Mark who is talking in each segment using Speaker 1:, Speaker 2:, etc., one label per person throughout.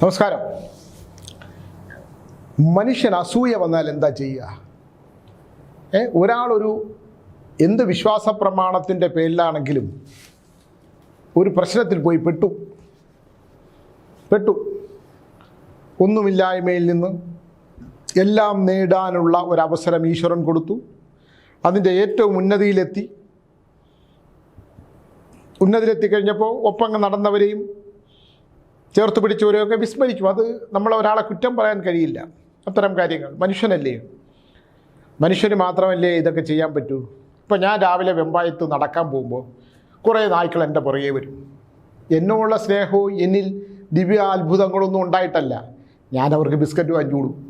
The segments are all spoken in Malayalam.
Speaker 1: നമസ്കാരം. മനുഷ്യൻ അസൂയ വന്നാൽ എന്താ ചെയ്യുക? ഒരാളൊരു എന്ത് വിശ്വാസ പ്രമാണത്തിൻ്റെ പേരിലാണെങ്കിലും ഒരു പ്രശ്നത്തിൽ പോയി പെട്ടു ഒന്നുമില്ലായ്മയിൽ നിന്ന് എല്ലാം നേടാനുള്ള ഒരവസരം ഈശ്വരൻ കൊടുത്തു. അതിൻ്റെ ഏറ്റവും ഉന്നതിയിലെത്തി കഴിഞ്ഞപ്പോൾ ഒപ്പം നടന്നവരെയും ചേർത്ത് പിടിച്ചവരെയൊക്കെ വിസ്മരിക്കും. അത് ഒരാളെ കുറ്റം പറയാൻ കഴിയില്ല. അത്തരം കാര്യങ്ങൾ മനുഷ്യനല്ലേ, മനുഷ്യന് മാത്രമല്ലേ ഇതൊക്കെ ചെയ്യാൻ പറ്റൂ. ഇപ്പം ഞാൻ രാവിലെ വെമ്പായത്ത് നടക്കാൻ പോകുമ്പോൾ കുറേ നായ്ക്കൾ എൻ്റെ പുറകെ വരും. എന്നോടുള്ള സ്നേഹവും എന്നിൽ ദിവ്യ അത്ഭുതങ്ങളൊന്നും ഉണ്ടായിട്ടല്ല, ഞാൻ അവർക്ക് ബിസ്ക്കറ്റ് വാങ്ങിച്ചു കൊടുക്കും.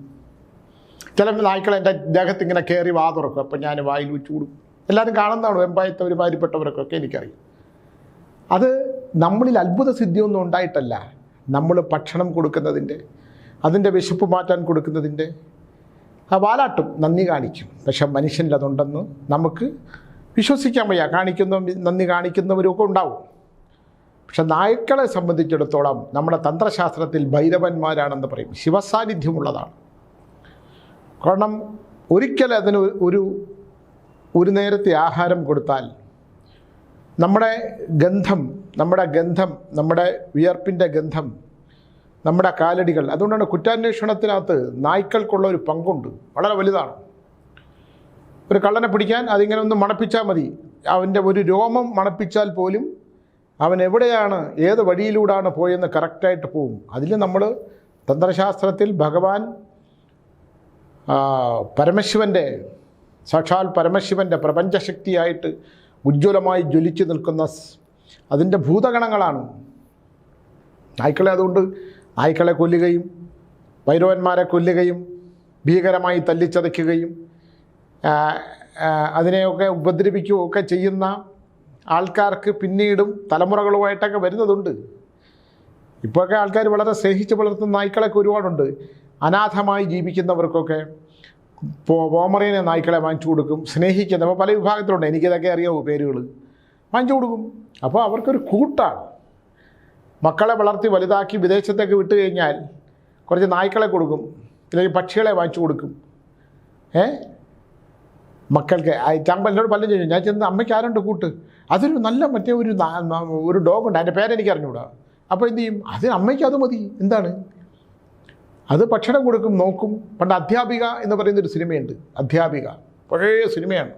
Speaker 1: ചില നായ്ക്കൾ എൻ്റെ ദേഹത്ത് ഇങ്ങനെ കയറി വാ തുറക്കും, അപ്പം ഞാൻ വായിൽ വെച്ച് കൊടുക്കും. എല്ലാവരും കാണുന്നതാണ്, വെമ്പായത്ത് ഒരുമാതിരിപ്പെട്ടവർക്കൊക്കെ എനിക്കറിയാം. അത് നമ്മളിൽ അത്ഭുത സിദ്ധിയൊന്നും ഉണ്ടായിട്ടല്ല, നമ്മൾ ഭക്ഷണം കൊടുക്കുന്നതിൻ്റെ, അതിൻ്റെ വിശപ്പ് മാറ്റാൻ കൊടുക്കുന്നതിൻ്റെ വാലാട്ടും നന്ദി കാണിക്കും. പക്ഷെ മനുഷ്യനിൽ അതുണ്ടെന്ന് നമുക്ക് വിശ്വസിക്കാൻ വയ്യ. നന്ദി കാണിക്കുന്നവരൊക്കെ ഉണ്ടാവും. പക്ഷെ നായ്ക്കളെ സംബന്ധിച്ചിടത്തോളം നമ്മുടെ തന്ത്രശാസ്ത്രത്തിൽ ഭൈരവന്മാരാണെന്ന് പറയും. ശിവസാന്നിധ്യമുള്ളതാണ്. കാരണം ഒരിക്കൽ അതിന് ഒരു നേരത്തെ ആഹാരം കൊടുത്താൽ നമ്മുടെ ഗന്ധം, നമ്മുടെ വിയർപ്പിൻ്റെ ഗന്ധം, നമ്മുടെ കാലടികൾ, അതുകൊണ്ടാണ് കുറ്റാന്വേഷണത്തിനകത്ത് നായ്ക്കൾക്കുള്ള ഒരു പങ്കുണ്ട്, വളരെ വലുതാണ്. ഒരു കള്ളനെ പിടിക്കാൻ അതിങ്ങനെ ഒന്ന് മണപ്പിച്ചാൽ മതി. അവൻ്റെ ഒരു രോമം മണപ്പിച്ചാൽ പോലും അവൻ എവിടെയാണ്, ഏത് വഴിയിലൂടെയാണ് പോയെന്ന് കറക്റ്റായിട്ട് പോവും. അതിൽ നമ്മൾ തന്ത്രശാസ്ത്രത്തിൽ ഭഗവാൻ പരമശിവൻ്റെ, സാക്ഷാൽ പരമശിവൻ്റെ പ്രപഞ്ചശക്തിയായിട്ട് ഉജ്ജ്വലമായി ജ്വലിച്ചു നിൽക്കുന്ന അതിൻ്റെ ഭൂതഗണങ്ങളാണ് നായ്ക്കളെ. അതുകൊണ്ട് നായ്ക്കളെ കൊല്ലുകയും ഭൈരവന്മാരെ കൊല്ലുകയും ഭീകരമായി തല്ലിച്ചതയ്ക്കുകയും അതിനെയൊക്കെ ഉപദ്രവിക്കുകയും ഒക്കെ ചെയ്യുന്ന ആൾക്കാർക്ക് പിന്നീടും തലമുറകളുമായിട്ടൊക്കെ വരുന്നതുണ്ട്. ഇപ്പോഴൊക്കെ ആൾക്കാർ വളരെ സ്നേഹിച്ച് വളർത്തുന്ന നായ്ക്കളൊക്കെ ഒരുപാടുണ്ട്. അനാഥമായി ജീവിക്കുന്നവർക്കൊക്കെ പോമറേനെ നായ്ക്കളെ വാങ്ങിച്ചു കൊടുക്കും. സ്നേഹിക്കുന്നപ്പോൾ പല വിഭാഗത്തിലുണ്ട്, എനിക്കിതൊക്കെ അറിയാവൂ പേരുകൾ, വാങ്ങിച്ചു കൊടുക്കും. അപ്പോൾ അവർക്കൊരു കൂട്ടാണ്. മക്കളെ വളർത്തി വലുതാക്കി വിദേശത്തേക്ക് വിട്ട് കഴിഞ്ഞാൽ കുറച്ച് നായ്ക്കളെ കൊടുക്കും, അല്ലെങ്കിൽ പക്ഷികളെ വാങ്ങിച്ചു കൊടുക്കും. മക്കൾക്ക് എന്നോട് പലരും ചോദിച്ചു, ഞാൻ ചെന്ന് അമ്മയ്ക്ക് ആരുണ്ട് കൂട്ട്? അതൊരു നല്ല മറ്റേ ഒരു ഡോഗുണ്ട്, അതിൻ്റെ പേരെനിക്ക് അറിഞ്ഞുകൂടാ. അപ്പോൾ എന്ത് ചെയ്യും? അമ്മയ്ക്ക് അത് മതി. എന്താണ് അത്? ഭക്ഷണം കൊടുക്കും, നോക്കും. പണ്ട് അധ്യാപിക എന്ന് പറയുന്നൊരു സിനിമയുണ്ട്, അധ്യാപിക, പഴയ സിനിമയാണ്.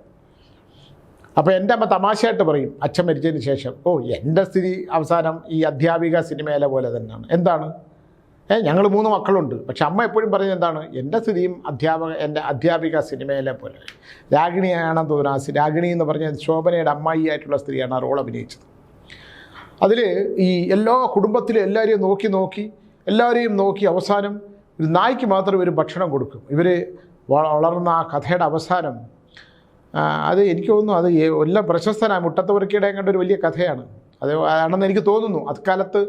Speaker 1: അപ്പോൾ എൻ്റെ അമ്മ തമാശയായിട്ട് പറയും, അച്ഛൻ മരിച്ചതിന് ശേഷം, എൻ്റെ സ്ഥിതി അവസാനം ഈ അധ്യാപിക സിനിമയിലെ പോലെ തന്നെയാണ്. എന്താണ്? ഞങ്ങൾ 3 മക്കളുണ്ട്. പക്ഷെ അമ്മ എപ്പോഴും പറയുന്നത് എന്താണ്? എൻ്റെ സ്ഥിതിയും എൻ്റെ അധ്യാപിക സിനിമയിലെ പോലെ. രാഗിണിയാണെന്ന് തോന്നുന്നു. രാഗിണി എന്ന് പറഞ്ഞാൽ ശോഭനയുടെ അമ്മായി ആയിട്ടുള്ള സ്ത്രീയാണ് ആ റോൾ അഭിനയിച്ചത്. അതിൽ ഈ എല്ലാ കുടുംബത്തിലും എല്ലാവരെയും നോക്കി അവസാനം ഒരു നായ്ക്ക് മാത്രം ഒരു ഭക്ഷണം കൊടുക്കും. ഇവർ വളർന്ന ആ കഥയുടെ അവസാനം അത് എനിക്ക് തോന്നുന്നു അത് എല്ലാം പ്രശസ്തനായ മുട്ടത്തുവർക്കിയുടെ കണ്ട ഒരു വലിയ കഥയാണ്. അത് ആണെന്ന് എനിക്ക് തോന്നുന്നു. അക്കാലത്ത്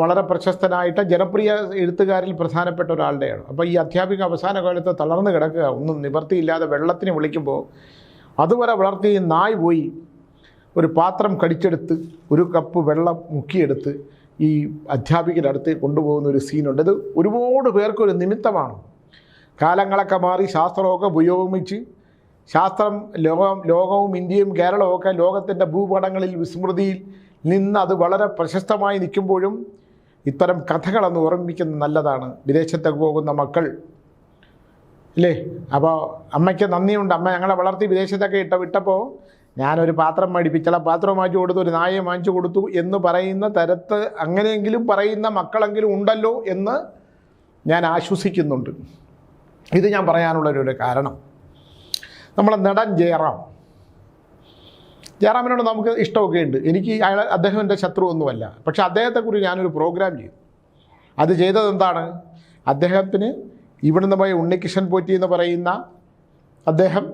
Speaker 1: വളരെ പ്രശസ്തനായിട്ട് ജനപ്രിയ എഴുത്തുകാരിൽ പ്രധാനപ്പെട്ട ഒരാളുടെയാണ്. അപ്പോൾ ഈ അധ്യാപിക അവസാന കാലത്ത് തളർന്ന് കിടക്കുക, ഒന്നും നിവർത്തിയില്ലാതെ വെള്ളത്തിന് വിളിക്കുമ്പോൾ അതുവരെ വളർത്തിയ നായ് പോയി ഒരു പാത്രം കടിച്ചെടുത്ത് ഒരു കപ്പ് വെള്ളം മുക്കിയെടുത്ത് ഈ അധ്യാപികയുടെ അടുത്ത് കൊണ്ടുപോകുന്ന ഒരു സീനുണ്ട്. ഇത് ഒരുപാട് പേർക്കൊരു നിമിത്തമാണ്. കാലങ്ങളൊക്കെ മാറി ശാസ്ത്രമൊക്കെ പുരോഗമിച്ച് ശാസ്ത്രം ലോകവും ഇന്ത്യയും കേരളവും ഒക്കെ ലോകത്തിൻ്റെ ഭൂപടങ്ങളിൽ വിസ്മൃതിയിൽ നിന്ന് അത് വളരെ പ്രശസ്തമായി നിൽക്കുമ്പോഴും ഇത്തരം കഥകളൊന്ന് ഓർമ്മിക്കുന്നത് നല്ലതാണ്. വിദേശത്തേക്ക് പോകുന്ന മക്കൾ ഇല്ലേ, അപ്പോൾ അമ്മയ്ക്ക് നന്ദിയുണ്ട്. അമ്മ ഞങ്ങളെ വളർത്തി വിദേശത്തൊക്കെ വിട്ടപ്പോൾ ഞാനൊരു പാത്രം പിച്ചള പാത്രം വാങ്ങിച്ചു കൊടുത്തു, ഒരു നായയെ വാങ്ങിച്ചു കൊടുത്തു എന്ന് പറയുന്ന തരത്ത് അങ്ങനെയെങ്കിലും പറയുന്ന മക്കളെങ്കിലും ഉണ്ടല്ലോ എന്ന് ഞാൻ ആശ്വസിക്കുന്നുണ്ട്. ഇത് ഞാൻ പറയാനുള്ളൊരു കാരണം, നമ്മളെ നടൻ ജയറാമിനോട് നമുക്ക് ഇഷ്ടമൊക്കെ ഉണ്ട്. എനിക്ക് അദ്ദേഹം എൻ്റെ ശത്രുവൊന്നുമല്ല. പക്ഷെ അദ്ദേഹത്തെക്കുറിച്ച് ഞാനൊരു പ്രോഗ്രാം ചെയ്തു. അത് ചെയ്തത് എന്താണ്? അദ്ദേഹത്തിന് ഇവിടുന്ന് പോയ ഉണ്ണികൃഷ്ണൻ പോറ്റി എന്ന് പറയുന്ന അദ്ദേഹം,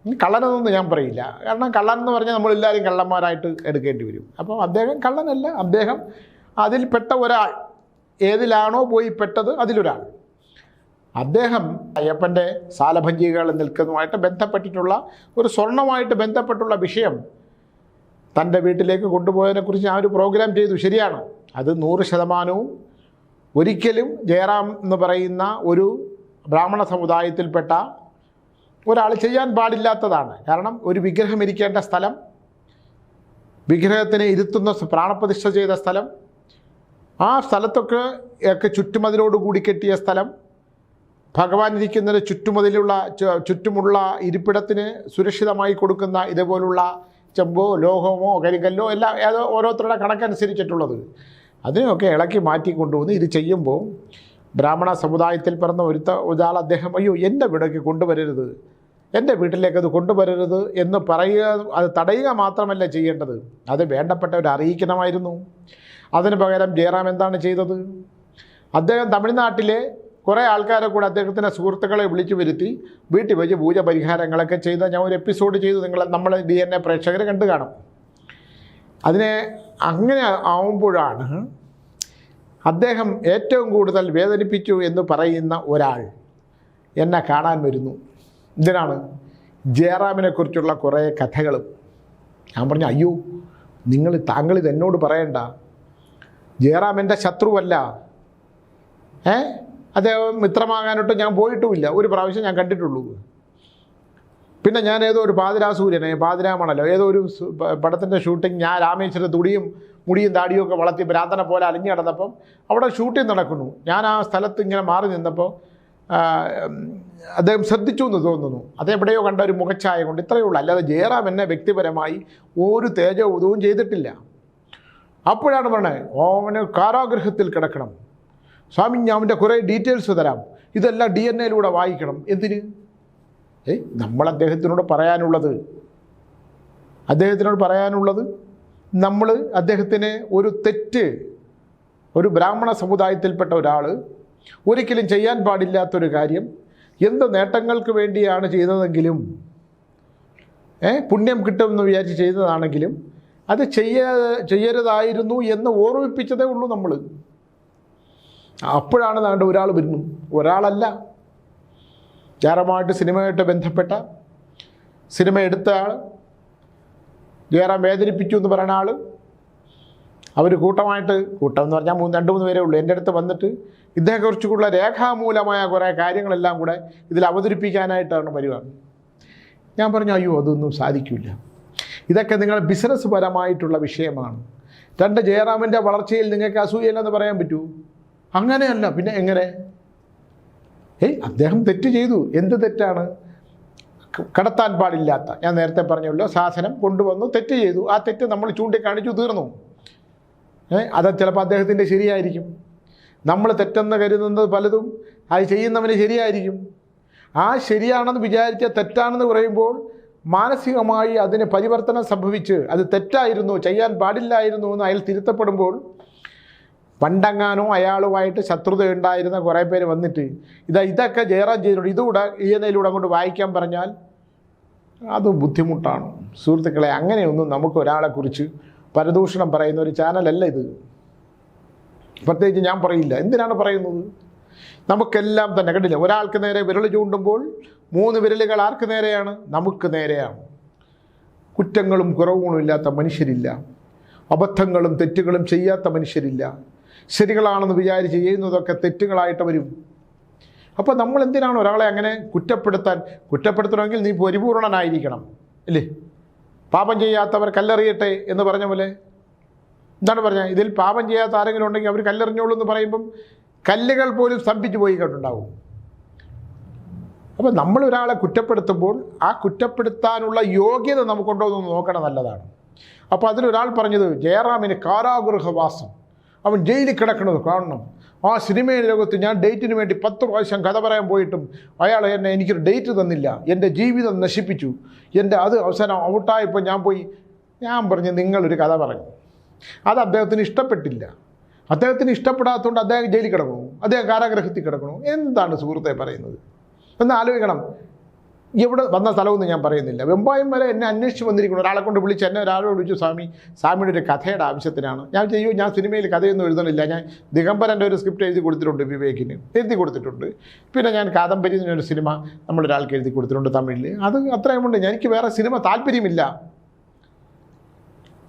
Speaker 1: കള്ളനെന്നൊന്നും ഞാൻ പറയില്ല, കാരണം കള്ളൻ എന്ന് പറഞ്ഞാൽ നമ്മളെല്ലാവരും കള്ളന്മാരായിട്ട് എടുക്കേണ്ടി വരും. അപ്പോൾ അദ്ദേഹം കള്ളനല്ല, അദ്ദേഹം അതിൽപ്പെട്ട ഒരാൾ. ഏതിലാണോ പോയി പെട്ടത് അതിലൊരാൾ. അദ്ദേഹം അയ്യപ്പൻ്റെ സാലഭഞ്ജികൾ നിൽക്കുന്നതുമായിട്ട് ബന്ധപ്പെട്ടിട്ടുള്ള ഒരു സ്വർണമായിട്ട് ബന്ധപ്പെട്ടുള്ള വിഷയം തൻ്റെ വീട്ടിലേക്ക് കൊണ്ടുപോയതിനെക്കുറിച്ച് ഞാൻ ഒരു പ്രോഗ്രാം ചെയ്തു. ശരിയാണ്, അത് 100% ഒരിക്കലും ജയറാം എന്ന് പറയുന്ന ഒരു ബ്രാഹ്മണ സമുദായത്തിൽപ്പെട്ട ഒരാൾ ചെയ്യാൻ പാടില്ലാത്തതാണ്. കാരണം ഒരു വിഗ്രഹം ഇരിക്കേണ്ട സ്ഥലം, വിഗ്രഹത്തിനെ ഇരുത്തുന്ന പ്രാണപ്രതിഷ്ഠ ചെയ്ത സ്ഥലം, ആ സ്ഥലത്തൊക്കെ ചുറ്റുമതിലോടുകൂടി കെട്ടിയ സ്ഥലം, ഭഗവാൻ ഇരിക്കുന്നതിന് ചുറ്റുമുള്ള ഇരിപ്പിടത്തിന് സുരക്ഷിതമായി കൊടുക്കുന്ന ഇതേപോലുള്ള ചെമ്പോ ലോഹമോ കരിങ്കല്ലോ എല്ലാം ഏതോ ഓരോരുത്തരുടെ കണക്കനുസരിച്ചിട്ടുള്ളത്, അതിനെയൊക്കെ ഇളക്കി മാറ്റിക്കൊണ്ടുവന്ന് ഇത് ചെയ്യുമ്പോൾ ബ്രാഹ്മണ സമുദായത്തിൽ പിറന്ന ഒരാൾ അദ്ദേഹം അയ്യോ എൻ്റെ വീടേക്ക് കൊണ്ടുവരരുത്, എൻ്റെ വീട്ടിലേക്ക് അത് കൊണ്ടുവരരുത് എന്ന് പറയുക, അത് തടയുക മാത്രമല്ല ചെയ്യേണ്ടത്, അത് വേണ്ടപ്പെട്ടവരെ അറിയിക്കണമായിരുന്നു. അതിന് പകരം ജയറാം എന്താണ് ചെയ്തത്? അദ്ദേഹം തമിഴ്നാട്ടിലെ കുറേ ആൾക്കാരെ കൂടെ അദ്ദേഹത്തിൻ്റെ സുഹൃത്തുക്കളെ വിളിച്ചു വരുത്തി വീട്ടിൽ വെച്ച് പൂജ പരിഹാരങ്ങളൊക്കെ ചെയ്ത് ഞാൻ ഒരു എപ്പിസോഡ് ചെയ്തു, നമ്മൾ DNA പ്രേക്ഷകർ കണ്ടു കാണും. അങ്ങനെ ആവുമ്പോഴാണ് അദ്ദേഹം ഏറ്റവും കൂടുതൽ വേദനിപ്പിച്ചു എന്ന് പറയുന്ന ഒരാൾ എന്നെ കാണാൻ വരുന്നു. ഇതിനാണ് ജയറാമിനെക്കുറിച്ചുള്ള കുറേ കഥകളും. ഞാൻ പറഞ്ഞു അയ്യോ താങ്കൾ ഇതെന്നോട് പറയണ്ട, ജയറാം എൻ്റെ ശത്രുവല്ല, അദ്ദേഹം മിത്രമാകാനോട്ട് ഞാൻ പോയിട്ടുമില്ല, ഒരു പ്രാവശ്യം ഞാൻ കണ്ടിട്ടുള്ളൂ. പിന്നെ ഞാൻ ഏതോ ഒരു പാതിരാസൂര്യനെ പാതിരാമണല്ലോ ഏതോ ഒരു പടത്തിൻ്റെ ഷൂട്ടിംഗ്, ഞാൻ രാമേശ്വരത്ത് മുടിയും താടിയും ഒക്കെ വളർത്തി ഭ്രാന്തനെ പോലെ അലിഞ്ഞു കിടന്നപ്പം അവിടെ ഷൂട്ടിംഗ് നടക്കുന്നു. ഞാൻ ആ സ്ഥലത്ത് ഇങ്ങനെ മാറി നിന്നപ്പോൾ അദ്ദേഹം ശ്രദ്ധിച്ചു എന്ന് തോന്നുന്നു. അതെവിടെയോ കണ്ട ഒരു മുഖച്ഛായ കൊണ്ട്, ഇത്രയേ ഉള്ളൂ. അല്ലാതെ ജയറാം എന്നെ വ്യക്തിപരമായി ഒരു തേജോധവും ചെയ്തിട്ടില്ല. അപ്പോഴാണ് പറഞ്ഞത് അവന് കാരാഗൃഹത്തിൽ കിടക്കണം, സ്വാമി ഞാൻ അവൻ്റെ കുറേ ഡീറ്റെയിൽസ് തരാം, ഇതെല്ലാം DNA വായിക്കണം. എന്തിന്? നമ്മൾ അദ്ദേഹത്തിനോട് പറയാനുള്ളത് നമ്മൾ അദ്ദേഹത്തിന് ഒരു ബ്രാഹ്മണ സമുദായത്തിൽപ്പെട്ട ഒരാൾ ഒരിക്കലും ചെയ്യാൻ പാടില്ലാത്തൊരു കാര്യം, എന്ത് നേട്ടങ്ങൾക്ക് വേണ്ടിയാണ് ചെയ്തതെങ്കിലും പുണ്യം കിട്ടുമെന്ന് വിചാരിച്ച് ചെയ്തതാണെങ്കിലും അത് ചെയ്യരുതായിരുന്നു എന്ന് ഓർമ്മിപ്പിച്ചതേ ഉള്ളൂ നമ്മൾ. അപ്പോഴാണ് നാണ്ട് ഒരാൾ വരുന്നു, ഒരാളല്ല, ജയറാമായിട്ട് സിനിമയായിട്ട് ബന്ധപ്പെട്ട സിനിമ എടുത്ത ആൾ, ജയറാം വേദനിപ്പിച്ചു എന്ന് പറയുന്ന ആൾ, അവർ കൂട്ടം എന്ന് പറഞ്ഞാൽ 2-3 പേരേ ഉള്ളൂ, എൻ്റെ അടുത്ത് വന്നിട്ട് ഇദ്ദേഹത്തെക്കുറിച്ചുള്ള രേഖാമൂലമായ കുറേ കാര്യങ്ങളെല്ലാം കൂടെ ഇതിൽ അവതരിപ്പിക്കാനായിട്ടാണ് പരിപാടി. ഞാൻ പറഞ്ഞു അയ്യോ അതൊന്നും സാധിക്കില്ല, ഇതൊക്കെ നിങ്ങൾ ബിസിനസ് പരമായിട്ടുള്ള വിഷയമാണ്. ജയറാമിൻ്റെ വളർച്ചയിൽ നിങ്ങൾക്ക് അസൂയല്ലെന്ന് പറയാൻ പറ്റൂ? അങ്ങനെയല്ല, പിന്നെ എങ്ങനെ? അദ്ദേഹം തെറ്റ് ചെയ്തു. എന്ത് തെറ്റാണ്? കടത്താൻ പാടില്ലാത്ത, ഞാൻ നേരത്തെ പറഞ്ഞല്ലോ, സാധനം കൊണ്ടുവന്നു, തെറ്റ് ചെയ്തു. ആ തെറ്റ് നമ്മൾ ചൂണ്ടിക്കാണിച്ചു, തീർന്നു. അത് ചിലപ്പോൾ അദ്ദേഹത്തിൻ്റെ ശരിയായിരിക്കും. നമ്മൾ തെറ്റെന്ന് കരുതുന്നത് പലതും അത് ചെയ്യുന്നവന് ശരിയായിരിക്കും. ആ ശരിയാണെന്ന് വിചാരിച്ച തെറ്റാണെന്ന് പറയുമ്പോൾ മാനസികമായി അതിന് പരിവർത്തനം സംഭവിച്ച് അത് തെറ്റായിരുന്നു, ചെയ്യാൻ പാടില്ലായിരുന്നു എന്ന് അയാൾ തിരുത്തപ്പെടുമ്പോൾ, പണ്ടെങ്ങാനോ അയാളുമായിട്ട് ശത്രുത ഉണ്ടായിരുന്ന കുറേ പേര് വന്നിട്ട് ഇതൊക്കെ ജയറാം ചെയ്തിട്ടുണ്ട്, ഇതുകൂടെ DNA അങ്ങോട്ട് വായിക്കാൻ പറഞ്ഞാൽ അത് ബുദ്ധിമുട്ടാണ്. സുഹൃത്തുക്കളെ, അങ്ങനെയൊന്നും നമുക്ക് ഒരാളെക്കുറിച്ച് പരദൂഷണം പറയുന്ന ഒരു ചാനലല്ല ഇത്. പ്രത്യേകിച്ച് ഞാൻ പറയില്ല. എന്തിനാണ് പറയുന്നത്? നമുക്കെല്ലാം തന്നെ കണ്ടില്ല, ഒരാൾക്ക് നേരെ വിരൽ ചൂണ്ടുമ്പോൾ 3 വിരലുകൾ ആർക്ക് നേരെയാണ്? നമുക്ക് നേരെയാണ്. കുറ്റങ്ങളും കുറവുകളും ഇല്ലാത്ത മനുഷ്യരില്ല, അബദ്ധങ്ങളും തെറ്റുകളും ചെയ്യാത്ത മനുഷ്യരില്ല. ശരികളാണെന്ന് വിചാരിച്ച് ചെയ്യുന്നതൊക്കെ തെറ്റുകളായിട്ട് വരും. അപ്പോൾ നമ്മൾ എന്തിനാണ് ഒരാളെ അങ്ങനെ കുറ്റപ്പെടുത്തണമെങ്കിൽ നീ പരിപൂർണനായിരിക്കണം, അല്ലേ? പാപം ചെയ്യാത്തവർ കല്ലെറിയട്ടെ എന്ന് പറഞ്ഞ പോലെ എന്താണ് പറഞ്ഞത്? ഇതിൽ പാപം ചെയ്യാത്ത ആരെങ്കിലും ഉണ്ടെങ്കിൽ അവർ കല്ലെറിഞ്ഞോളൂ എന്ന് പറയുമ്പം കല്ലുകൾ പോലും സ്തംഭിച്ചു പോയി കേട്ടുണ്ടാവും. അപ്പോൾ നമ്മൾ ഒരാളെ കുറ്റപ്പെടുത്തുമ്പോൾ ആ കുറ്റപ്പെടുത്താനുള്ള യോഗ്യത നമുക്കുണ്ടോ എന്ന് നോക്കണം, നല്ലതാണ്. അപ്പോൾ അതിലൊരാൾ പറഞ്ഞത് ജയറാമിന് കാരാഗൃഹവാസം, അവൻ ജയിലിൽ കിടക്കുന്നത് കാണണം. ആ സിനിമയുടെ ലോകത്ത് ഞാൻ ഡേറ്റിന് വേണ്ടി 10 പ്രാവശ്യം കഥ പറയാൻ പോയിട്ടും അയാൾ എനിക്കൊരു ഡേറ്റ് തന്നില്ല, എൻ്റെ ജീവിതം നശിപ്പിച്ചു, അത് അവസാനം ഔട്ടായപ്പോൾ ഞാൻ പറഞ്ഞു നിങ്ങളൊരു കഥ പറഞ്ഞു, അത് അദ്ദേഹത്തിന് ഇഷ്ടപ്പെട്ടില്ല. അദ്ദേഹത്തിന് ഇഷ്ടപ്പെടാത്തതുകൊണ്ട് അദ്ദേഹം ജയിലിൽ കിടക്കണോ? അദ്ദേഹം കാരാഗൃഹത്തിൽ കിടക്കണോ? എന്താണ് സുഹൃത്തെ പറയുന്നത്? എന്ന് ആലോചിക്കണം. എവിടെ വന്ന സ്ഥലമൊന്നും ഞാൻ പറയുന്നില്ല. വെമ്പായം വരെ എന്നെ അന്വേഷിച്ച് വന്നിരിക്കുന്നു. ഒരാളെ കൊണ്ട് വിളിച്ച് ഒരാളോട് വിളിച്ചു, സ്വാമിയുടെ ഒരു കഥയുടെ ആവശ്യത്തിനാണ്. ഞാൻ സിനിമയിൽ കഥയൊന്നും എഴുതണില്ല, ഞാൻ ദിഗംബരൻ്റെ ഒരു സ്ക്രിപ്റ്റ് എഴുതി കൊടുത്തിട്ടുണ്ട്, വിവേകിന് എഴുതി കൊടുത്തിട്ടുണ്ട്. പിന്നെ ഞാൻ കാദംബരി എന്നൊരു സിനിമ നമ്മളൊരാൾക്ക് എഴുതി കൊടുത്തിട്ടുണ്ട് തമിഴിൽ. അത് അത്രയും കൊണ്ട് എനിക്ക് വേറെ സിനിമ താല്പര്യമില്ല.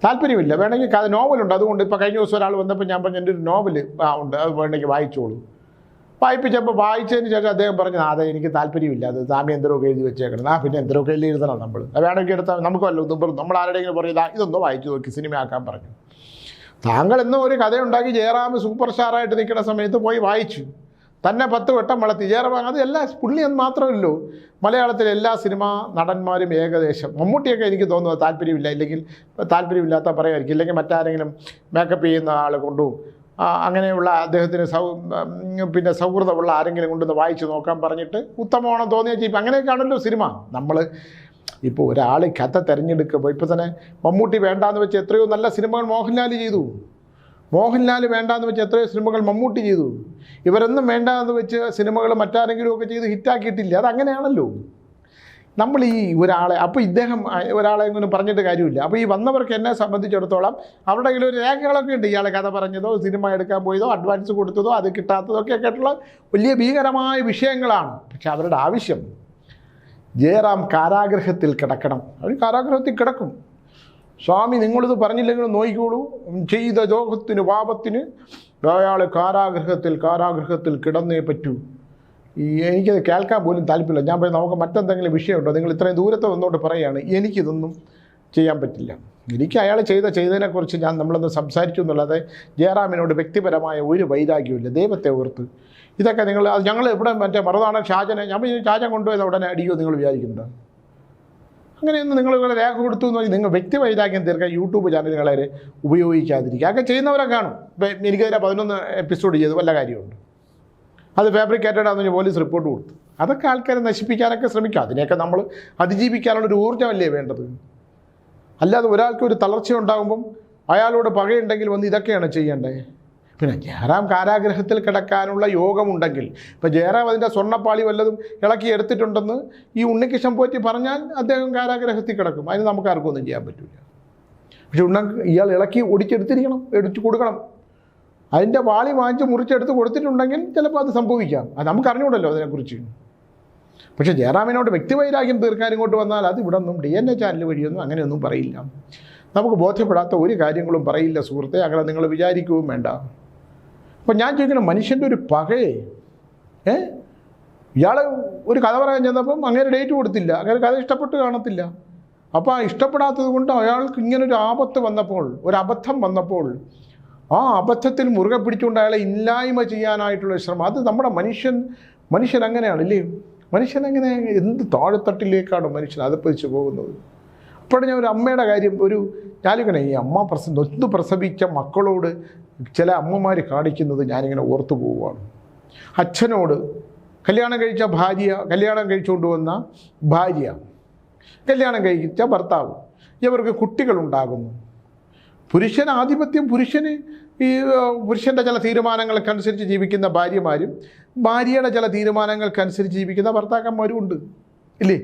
Speaker 1: താല്പര്യമില്ല. വേണമെങ്കിൽ കഥ നോവലുണ്ട്. അതുകൊണ്ട് ഇപ്പോൾ കഴിഞ്ഞ ദിവസം ഒരാൾ വന്നപ്പോൾ ഞാൻ പറഞ്ഞു എൻ്റെ ഒരു നോവൽ ഉണ്ട്, അത് വേണമെങ്കിൽ വായിച്ചോളൂ. വായിപ്പിച്ചപ്പോൾ വായിച്ചതിന് ശേഷം അദ്ദേഹം പറഞ്ഞു അതെ എനിക്ക് താല്പര്യമില്ല, അത് സ്വാമി എന്തെങ്കിലുമൊക്കെ എഴുതി വെച്ചേക്കണം. പിന്നെ എന്തെങ്കിലുമൊക്കെ എഴുതണം നമ്മൾ, അത് വേണമെങ്കിൽ എടുത്താൽ നമുക്ക് വല്ല ഒന്നും നമ്മൾ ആരുടെയെങ്കിലും പറയുക ഇതൊന്നും വായിച്ചു നോക്കി സിനിമയാക്കാൻ പറഞ്ഞു. താങ്കൾ എന്നും ഒരു കഥയുണ്ടാക്കി ജയറാം സൂപ്പർ സ്റ്റാറായിട്ട് നിൽക്കുന്ന സമയത്ത് പോയി വായിച്ചു, തന്നെ 10 വട്ടം വളർത്തി ജയറാം. അത് എല്ലാ പുള്ളി എന്ന് മാത്രമല്ലോ, മലയാളത്തിലെ എല്ലാ സിനിമാ നടന്മാരും ഏകദേശം, മമ്മൂട്ടിയൊക്കെ എനിക്ക് തോന്നുന്നത് താല്പര്യമില്ല, ഇല്ലെങ്കിൽ താല്പര്യമില്ലാത്ത പറയുമായിരിക്കും, ഇല്ലെങ്കിൽ മറ്റാരെങ്കിലും മേക്കപ്പ് ചെയ്യുന്ന ആൾ കൊണ്ടും അങ്ങനെയുള്ള അദ്ദേഹത്തിന് പിന്നെ സൗഹൃദമുള്ള ആരെങ്കിലും കൊണ്ടുവന്ന് വായിച്ച് നോക്കാൻ പറഞ്ഞിട്ട് ഉത്തമമാണോ തോന്നിയ ചെയ്യും. അങ്ങനെയൊക്കെയാണല്ലോ സിനിമ. നമ്മൾ ഇപ്പോൾ ഒരാൾ കഥ തിരഞ്ഞെടുക്കുമ്പോൾ ഇപ്പോൾ തന്നെ മമ്മൂട്ടി വേണ്ടാന്ന് വെച്ച് എത്രയോ നല്ല സിനിമകൾ മോഹൻലാൽ ചെയ്തു, മോഹൻലാൽ വേണ്ടാന്ന് വെച്ച് എത്രയോ സിനിമകൾ മമ്മൂട്ടി ചെയ്തു. ഇവരൊന്നും വേണ്ടാന്ന് വെച്ച് സിനിമകൾ മറ്റാരെങ്കിലും ഒക്കെ ചെയ്ത് ഹിറ്റാക്കിയിട്ടില്ല. അതങ്ങനെയാണല്ലോ. നമ്മൾ ഈ ഒരാളെ അപ്പോൾ ഇദ്ദേഹം ഒരാളെ ഒന്നും പറഞ്ഞിട്ട് കാര്യമില്ല. അപ്പോൾ ഈ വന്നവർക്ക് എന്നെ സംബന്ധിച്ചിടത്തോളം അവരുടെ കയ്യിൽ ഒരു രേഖകളൊക്കെ ഉണ്ട്. ഇയാളെ കഥ പറഞ്ഞതോ സിനിമ എടുക്കാൻ പോയതോ അഡ്വാൻസ് കൊടുത്തതോ അത് കിട്ടാത്തതോ ഒക്കെ ആയിട്ടുള്ള വലിയ ഭീകരമായ വിഷയങ്ങളാണ്. പക്ഷെ അവരുടെ ആവശ്യം ജയറാം കാരാഗൃഹത്തിൽ കിടക്കണം. അവർ കാരാഗൃഹത്തിൽ കിടക്കും. സ്വാമി നിങ്ങളിത് പറഞ്ഞില്ലെങ്കിലും നോക്കിക്കോളൂ, ചെയ്ത ദ്രോഹത്തിന് പാപത്തിന് അയാൾ കാരാഗൃഹത്തിൽ കിടന്നേ പറ്റൂ. എനിക്കത് കേൾക്കാൻ പോലും താല്പര്യമില്ല. ഞാൻ പറയും നമുക്ക് മറ്റെന്തെങ്കിലും വിഷയമുണ്ടോ, നിങ്ങൾ ഇത്രയും ദൂരത്തെ വന്നോട്ട് പറയുകയാണ്, എനിക്കിതൊന്നും ചെയ്യാൻ പറ്റില്ല. എനിക്ക് അയാൾ ചെയ്തതിനെക്കുറിച്ച് നമ്മളൊന്ന് സംസാരിച്ചു എന്നുള്ളത് ജയറാമിനോട് വ്യക്തിപരമായ ഒരു വൈരാഗ്യമില്ല. ദൈവത്തെ ഓർത്ത് ഇതൊക്കെ ഞങ്ങൾ ഇവിടെ മറുനാടൻ ഷാജനെ ഞാൻ ഷാജൻ കൊണ്ടുപോയത് ഉടനെ അടിയോ നിങ്ങൾ വിചാരിക്കുന്നുണ്ടോ? അങ്ങനെയൊന്നും നിങ്ങൾ രേഖ കൊടുത്തു എന്ന് പറഞ്ഞാൽ നിങ്ങൾ വ്യക്തി വൈരാഗ്യം തീർക്കാൻ യൂട്യൂബ് ചാനലുകളെ ഉപയോഗിക്കാതിരിക്കുക. ഒക്കെ ചെയ്യുന്നവരെ കാണും. ഇപ്പം എനിക്കതിനെ 11 എപ്പിസോഡ് ചെയ്ത് വല്ല കാര്യമുണ്ട്, അത് ഫാബ്രിക്കേറ്റഡ് ആണെന്ന് പോലീസ് റിപ്പോർട്ട് കൊടുത്തു. അതൊക്കെ ആൾക്കാരെ നശിപ്പിക്കാനൊക്കെ ശ്രമിക്കുക. അതിനെയൊക്കെ നമ്മൾ അതിജീവിക്കാനുള്ളൊരു ഊർജ്ജമല്ലേ വേണ്ടത്. അല്ലാതെ ഒരാൾക്ക് ഒരു തളർച്ച ഉണ്ടാകുമ്പം അയാളോട് പകയുണ്ടെങ്കിൽ വന്ന് ഇതൊക്കെയാണ് ചെയ്യേണ്ടത്. പിന്നെ ജയറാം കാരാഗൃഹത്തിൽ കിടക്കാനുള്ള യോഗമുണ്ടെങ്കിൽ, ഇപ്പോൾ ജയറാം അതിൻ്റെ സ്വർണ്ണപ്പാളി വല്ലതും ഇളക്കി എടുത്തിട്ടുണ്ടെന്ന് ഈ ഉണ്ണികൃഷ്ണൻ പോറ്റി പറഞ്ഞാൽ അദ്ദേഹം കാരാഗൃഹത്തിൽ കിടക്കും. അതിന് നമുക്ക് ആർക്കൊന്നും ചെയ്യാൻ പറ്റില്ല. പക്ഷെ ഇയാൾ ഇളക്കി ഒടിച്ചെടുത്തിരിക്കണം, എടുത്തു കൊടുക്കണം. അതിൻ്റെ പാളി വാങ്ങിച്ച് മുറിച്ചെടുത്ത് കൊടുത്തിട്ടുണ്ടെങ്കിൽ ചിലപ്പോൾ അത് സംഭവിക്കാം. അത് നമുക്ക് അറിഞ്ഞൂടല്ലോ അതിനെക്കുറിച്ച്. പക്ഷേ ജയറാമിനോട് വ്യക്തിവൈരാഗ്യം തീർക്കാൻ ഇങ്ങോട്ട് വന്നാൽ അത് ഇവിടെ ഒന്നും DNA ചാനൽ വഴിയൊന്നും അങ്ങനെയൊന്നും പറയില്ല. നമുക്ക് ബോധ്യപ്പെടാത്ത ഒരു കാര്യങ്ങളും പറയില്ല സുഹൃത്തെ. അങ്ങനെ നിങ്ങൾ വിചാരിക്കുകയും വേണ്ട. അപ്പം ഞാൻ ചോദിക്കണം, മനുഷ്യൻ്റെ ഒരു പകയെ ഇയാൾ ഒരു കഥ പറയാൻ ചെന്നപ്പം അങ്ങനെ ഡേറ്റ് കൊടുത്തില്ല, അങ്ങനെ കഥ ഇഷ്ടപ്പെട്ട് കാണത്തില്ല. അപ്പോൾ ആ ഇഷ്ടപ്പെടാത്തത് കൊണ്ട് അയാൾക്ക് ഇങ്ങനൊരു ആപത്ത് വന്നപ്പോൾ, ഒരു അബദ്ധം വന്നപ്പോൾ ആ അബദ്ധത്തിൽ മുറുകെ പിടിച്ചുകൊണ്ട് അയാളെ ഇല്ലായ്മ ചെയ്യാനായിട്ടുള്ള ശ്രമം, അത് നമ്മുടെ മനുഷ്യൻ അങ്ങനെയാണല്ലേ. മനുഷ്യനെങ്ങനെ എന്ത് താഴെത്തട്ടിലേക്കാണ് മനുഷ്യൻ അതപ്പതിച്ച് പോകുന്നത്. അപ്പോൾ ഞാൻ ഒരു അമ്മയുടെ കാര്യം ഞാനിങ്ങനെ ഈ അമ്മ നൊന്ത് പ്രസവിച്ച മക്കളോട് ചില അമ്മമാർ കാണിക്കുന്നത് ഞാനിങ്ങനെ ഓർത്തു പോവുകയാണ്. അച്ഛനോട് കല്യാണം കഴിച്ചുകൊണ്ട് വന്ന ഭാര്യ, കല്യാണം കഴിച്ച ഭർത്താവ്, ഇവർക്ക് കുട്ടികളുണ്ടാകുന്നു. ആധിപത്യം പുരുഷൻ്റെ ചില തീരുമാനങ്ങൾക്കനുസരിച്ച് ജീവിക്കുന്ന ഭാര്യമാരും ഭാര്യയുടെ ചില തീരുമാനങ്ങൾക്കനുസരിച്ച് ജീവിക്കുന്ന ഭർത്താക്കന്മാരും ഉണ്ട് ഇല്ലേ.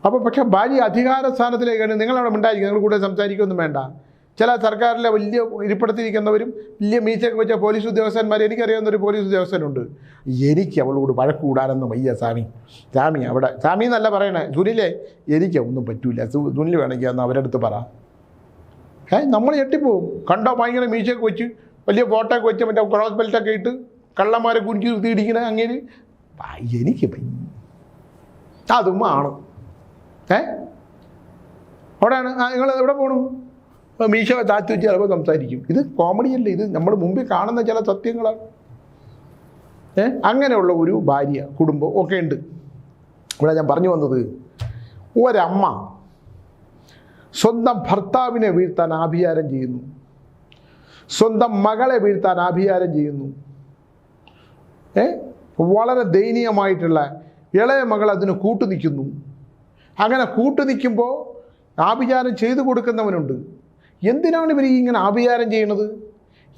Speaker 1: അപ്പോൾ പക്ഷേ ഭാര്യ അധികാര സ്ഥാനത്തിലേക്കാണ്. നിങ്ങളവിടെ ഉണ്ടായിരിക്കും, നിങ്ങൾ കൂടെ സംസാരിക്കുകയൊന്നും വേണ്ട. ചില സർക്കാരിലെ വലിയ ഇരിപ്പിടത്തിരിക്കുന്നവരും വലിയ മീശയൊക്കെ വെച്ച പോലീസ് ഉദ്യോഗസ്ഥന്മാർ, എനിക്കറിയാവുന്നൊരു പോലീസ് ഉദ്യോഗസ്ഥനുണ്ട്. എനിക്ക് അവളോട് വഴക്ക് കൂടാനൊന്നും വയ്യ സ്വാമി അവിടെ സ്വാമി എന്നല്ല പറയണേ, സുനിലെ എനിക്ക് ഒന്നും പറ്റൂല, സുനിൽ വേണമെങ്കിൽ അന്ന് അവരുടെ അടുത്ത് പറ. നമ്മൾ ഞെട്ടിപ്പോവും. കണ്ടോ ഭയങ്കര മീശയൊക്കെ വെച്ച് വലിയ ഫോട്ടോയൊക്കെ വെച്ച് മറ്റേ ക്രോസ് ബെൽറ്റൊക്കെ ഇട്ട് കള്ളന്മാരെ കുനിച്ച് നിർത്തിയിടിക്കണ അങ്ങനെ എനിക്ക് അതും ആണ്. അവിടെയാണ് നിങ്ങൾ എവിടെ പോകണു, മീശ താഴ്ത്തി വെച്ച് ചിലപ്പോൾ സംസാരിക്കും. ഇത് കോമഡിയല്ലേ, ഇത് നമ്മൾ മുമ്പിൽ കാണുന്ന ചില സത്യങ്ങളാണ്. അങ്ങനെയുള്ള ഒരു ഭാര്യ കുടുംബം ഒക്കെ ഉണ്ട്. ഇവിടെ ഞാൻ പറഞ്ഞു വന്നത്, ഒരമ്മ സ്വന്തം ഭർത്താവിനെ വീഴ്ത്താൻ ആഭിചാരം ചെയ്യുന്നു, സ്വന്തം മകളെ വീഴ്ത്താൻ ആഭിചാരം ചെയ്യുന്നു. വളരെ ദയനീയമായിട്ടുള്ള ഇളയ മകൾ അതിന് കൂട്ടുനിൽക്കുന്നു. അങ്ങനെ കൂട്ടുനിൽക്കുമ്പോൾ ആഭിചാരം ചെയ്തു കൊടുക്കുന്നവനുണ്ട്. എന്തിനാണ് ഇവർ ഇങ്ങനെ ആഭിചാരം ചെയ്യണത്?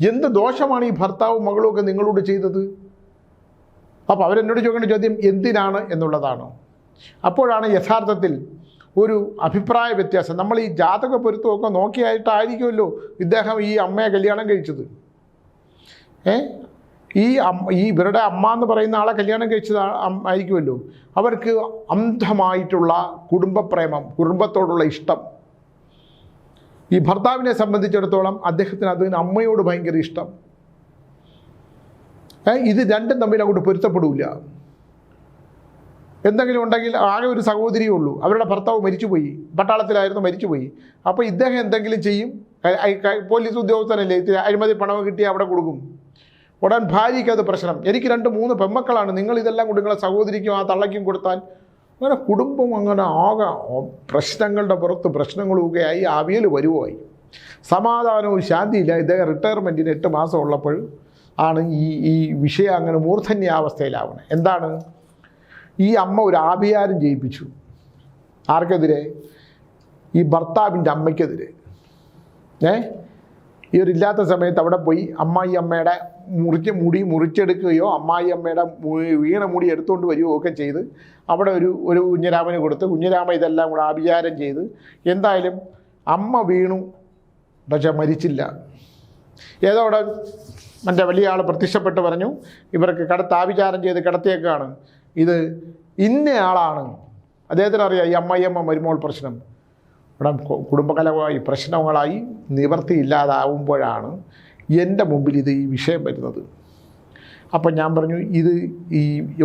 Speaker 1: എന്ത് ദോഷമാണ് ഈ ഭർത്താവും മകളും ഒക്കെ നിങ്ങളോട് ചെയ്തത്? അപ്പോൾ അവരെന്നോട് ചോദിക്കേണ്ട ചോദ്യം എന്തിനാണ് എന്നുള്ളതാണ്. അപ്പോഴാണ് യഥാർത്ഥത്തിൽ ഒരു അഭിപ്രായ വ്യത്യാസം. നമ്മൾ ഈ ജാതക പൊരുത്തമൊക്കെ നോക്കിയായിട്ടായിരിക്കുമല്ലോ ഇദ്ദേഹം ഈ അമ്മയെ കല്യാണം കഴിച്ചത്. ഈ ഇവരുടെ അമ്മ എന്ന് പറയുന്ന ആളെ കല്യാണം കഴിച്ചത് ആയിരിക്കുമല്ലോ. അവർക്ക് അന്ധമായിട്ടുള്ള കുടുംബപ്രേമം, കുടുംബത്തോടുള്ള ഇഷ്ടം. ഈ ഭർത്താവിനെ സംബന്ധിച്ചിടത്തോളം അദ്ദേഹത്തിന് അതിന് അമ്മയോട് ഭയങ്കര ഇഷ്ടം. ഇത് രണ്ടും തമ്മിൽ അങ്ങോട്ട് പൊരുത്തപ്പെടില്ല. എന്തെങ്കിലും ഉണ്ടെങ്കിൽ ആകെ ഒരു സഹോദരിയേ ഉള്ളൂ. അവരുടെ ഭർത്താവ് മരിച്ചുപോയി, പട്ടാളത്തിലായിരുന്നു, മരിച്ചുപോയി. അപ്പോൾ ഇദ്ദേഹം എന്തെങ്കിലും ചെയ്യും. പോലീസ് ഉദ്യോഗസ്ഥനല്ലേ, അഴിമതി പണം കിട്ടി അവിടെ കൊടുക്കും. ഉടൻ ഭാര്യയ്ക്ക് അത് പ്രശ്നം. എനിക്ക് 2-3 പെമ്മക്കളാണ്, നിങ്ങൾ ഇതെല്ലാം കൂടി നിങ്ങളെ സഹോദരിക്കും ആ തള്ളയ്ക്കും കൊടുത്താൽ അങ്ങനെ കുടുംബം അങ്ങനെ ആകെ പ്രശ്നങ്ങളുടെ പുറത്ത് പ്രശ്നങ്ങളുമൊക്കെ ആയി അവിയൽ വരുവായി. സമാധാനവും ശാന്തിയില്ല. ഇദ്ദേഹം റിട്ടയർമെൻറ്റിന് 8 മാസം ഉള്ളപ്പോൾ ആണ് ഈ വിഷയം അങ്ങനെ മൂർധന്യാവസ്ഥയിലാവണേ. എന്താണ്? ഈ അമ്മ ഒരു ആഭിചാരം ചെയ്യിപ്പിച്ചു. ആർക്കെതിരെ? ഈ ഭർത്താവിൻ്റെ അമ്മയ്ക്കെതിരെ. ഇവരില്ലാത്ത സമയത്ത് അവിടെ പോയി അമ്മായി അമ്മയുടെ മുടി മുറിച്ചെടുക്കുകയോ അമ്മായി അമ്മയുടെ വീണ മുടി എടുത്തുകൊണ്ട് വരികയോ ഒക്കെ ചെയ്ത് അവിടെ ഒരു കുഞ്ഞിരാമന് കൊടുത്ത് കുഞ്ഞിരാമ ഇതെല്ലാം കൂടെ ആഭിചാരം ചെയ്ത് എന്തായാലും അമ്മ വീണു, പക്ഷെ മരിച്ചില്ല. ഏതോ അവിടെ മറ്റേ വലിയ ആൾ പ്രത്യക്ഷപ്പെട്ട് പറഞ്ഞു, ഇവർക്ക് ആഭിചാരം ചെയ്ത് കിടത്തിയേക്കാണ്, ഇത് ഇന്നയാളാണ്. അദ്ദേഹത്തിന് അറിയാം ഈ അമ്മയമ്മ മരുമോൾ പ്രശ്നം. ഇവിടെ കുടുംബകലമായി പ്രശ്നങ്ങളായി നിവർത്തിയില്ലാതാവുമ്പോഴാണ് എൻ്റെ മുമ്പിൽ ഈ വിഷയം വരുന്നത്. അപ്പം ഞാൻ പറഞ്ഞു,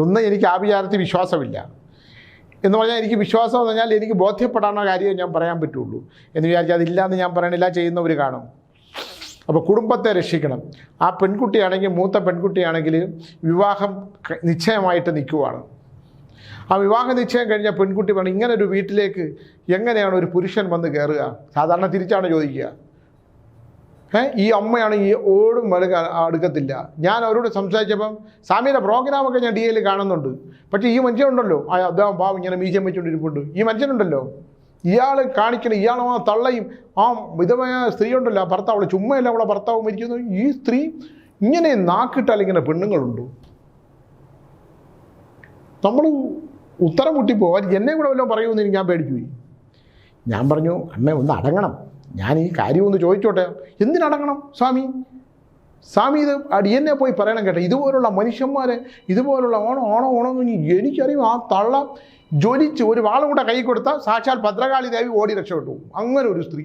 Speaker 1: ഒന്നും എനിക്ക് ആഭിചാരത്തിൽ വിശ്വാസമില്ല എന്ന് പറഞ്ഞാൽ, എനിക്ക് വിശ്വാസം എന്ന് പറഞ്ഞാൽ എനിക്ക് ബോധ്യപ്പെടാവുന്ന കാര്യമേ ഞാൻ പറയാൻ പറ്റുള്ളൂ എന്ന് വിചാരിച്ചാൽ അതില്ലാന്ന് ഞാൻ പറയണില്ല, ചെയ്യുന്നവർ കാണും. അപ്പോൾ കുടുംബത്തെ രക്ഷിക്കണം. ആ പെൺകുട്ടിയാണെങ്കിൽ, മൂത്ത പെൺകുട്ടിയാണെങ്കിൽ വിവാഹം നിശ്ചയമായിട്ട് നിൽക്കുവാണ്. ആ വിവാഹ നിശ്ചയം കഴിഞ്ഞ പെൺകുട്ടി പറഞ്ഞു, ഇങ്ങനെ ഒരു വീട്ടിലേക്ക് എങ്ങനെയാണ് ഒരു പുരുഷൻ വന്ന് കയറുക? സാധാരണ തിരിച്ചാണ് ചോദിക്കുക. ഈ അമ്മയാണ് ഈ ഓടും അടുക്കത്തില്ല. ഞാൻ അവരോട് സംസാരിച്ചപ്പം സ്വാമിയുടെ പ്രോഗ്രാമൊക്കെ ഞാൻ DL കാണുന്നുണ്ട്, പക്ഷേ ഈ മനുഷ്യനുണ്ടല്ലോ, അദ്ദേഹം പാവം ഇങ്ങനെ മീശം വെച്ചുകൊണ്ടിരിപ്പുണ്ട്, ഈ മനുഷ്യനുണ്ടല്ലോ, ഇയാൾ കാണിക്കണം, ഇയാൾ ആ തള്ളയും ആ വിധമായ സ്ത്രീ ഉണ്ടല്ലോ, ആ ഭർത്താവ്, അവളെ ചുമ്മയല്ല അവളെ ഭർത്താവ് മരിക്കുന്നു. ഈ സ്ത്രീ ഇങ്ങനെ നാക്കിട്ടാൽ ഇങ്ങനെ പെണ്ണുങ്ങളുണ്ട്. നമ്മൾ ഉത്തരം മുട്ടിപ്പോവാൻ എന്നെ കൂടെ വല്ലതും പറയുമെന്ന് എനിക്ക് ഞാൻ പേടിച്ചു പോയി. ഞാൻ പറഞ്ഞു, അമ്മ ഒന്ന് അടങ്ങണം, ഞാൻ ഈ കാര്യം ഒന്ന് ചോദിച്ചോട്ടെ. എന്തിനടങ്ങണം സ്വാമി? സ്വാമി ഇത് അടിയന്നെ പോയി പറയണം കേട്ടോ. ഇതുപോലുള്ള മനുഷ്യന്മാരെ ഇതുപോലുള്ള ഓണം എന്ന് എനിക്കറിയും. ആ തള്ള ജ്വലിച്ച് ഒരു വാളും കൂടെ കൈ കൊടുത്താൽ സാക്ഷാൽ ഭദ്രകാളി ദേവി ഓടി രക്ഷപ്പെട്ടു. അങ്ങനെ ഒരു സ്ത്രീ.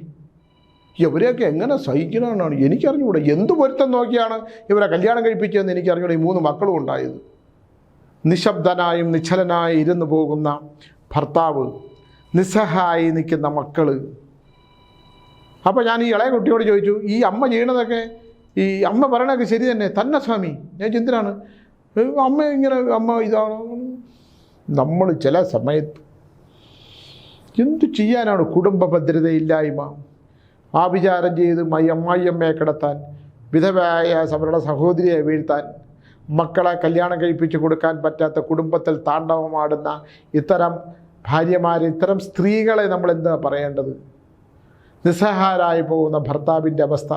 Speaker 1: ഇവരെയൊക്കെ എങ്ങനെ സഹിക്കണമെന്നാണ് എനിക്കറിഞ്ഞുകൂടെ. എന്ത് പൊരുത്തം നോക്കിയാണ് ഇവരെ കല്യാണം കഴിപ്പിച്ചതെന്ന് എനിക്കറിഞ്ഞൂടെ. ഈ 3 മക്കളും ഉണ്ടായത്. നിശബ്ദനായും നിശ്ചലനായി ഇരുന്നു പോകുന്ന ഭർത്താവ്, നിസ്സഹായി നിൽക്കുന്ന മക്കൾ. അപ്പോൾ ഞാൻ ഈ ഇളയ കുട്ടിയോട് ചോദിച്ചു, ഈ അമ്മ ചെയ്യണതൊക്കെ, ഈ അമ്മ പറയണതൊക്കെ ശരി തന്നെ സ്വാമി? ഞാൻ എന്തിനാണ് അമ്മ ഇങ്ങനെ, അമ്മ ഇതാണ്. നമ്മൾ ചില സമയത്ത് എന്തു ചെയ്യാനാണ്? കുടുംബ ഭദ്രതയില്ലായ്മ, ആഭിചാരം ചെയ്ത് അമ്മായിയമ്മയെ കിടത്താൻ, വിധവയായ അവരുടെ സഹോദരിയെ വീഴ്ത്താൻ, മക്കളെ കല്യാണം കഴിപ്പിച്ച് കൊടുക്കാൻ പറ്റാത്ത കുടുംബത്തിൽ താണ്ഡവമാടുന്ന ഇത്തരം ഭാര്യമാരെ, ഇത്തരം സ്ത്രീകളെ നമ്മൾ എന്താ പറയേണ്ടത്? നിസ്സഹായരായി പോകുന്ന ഭർത്താവിൻ്റെ അവസ്ഥ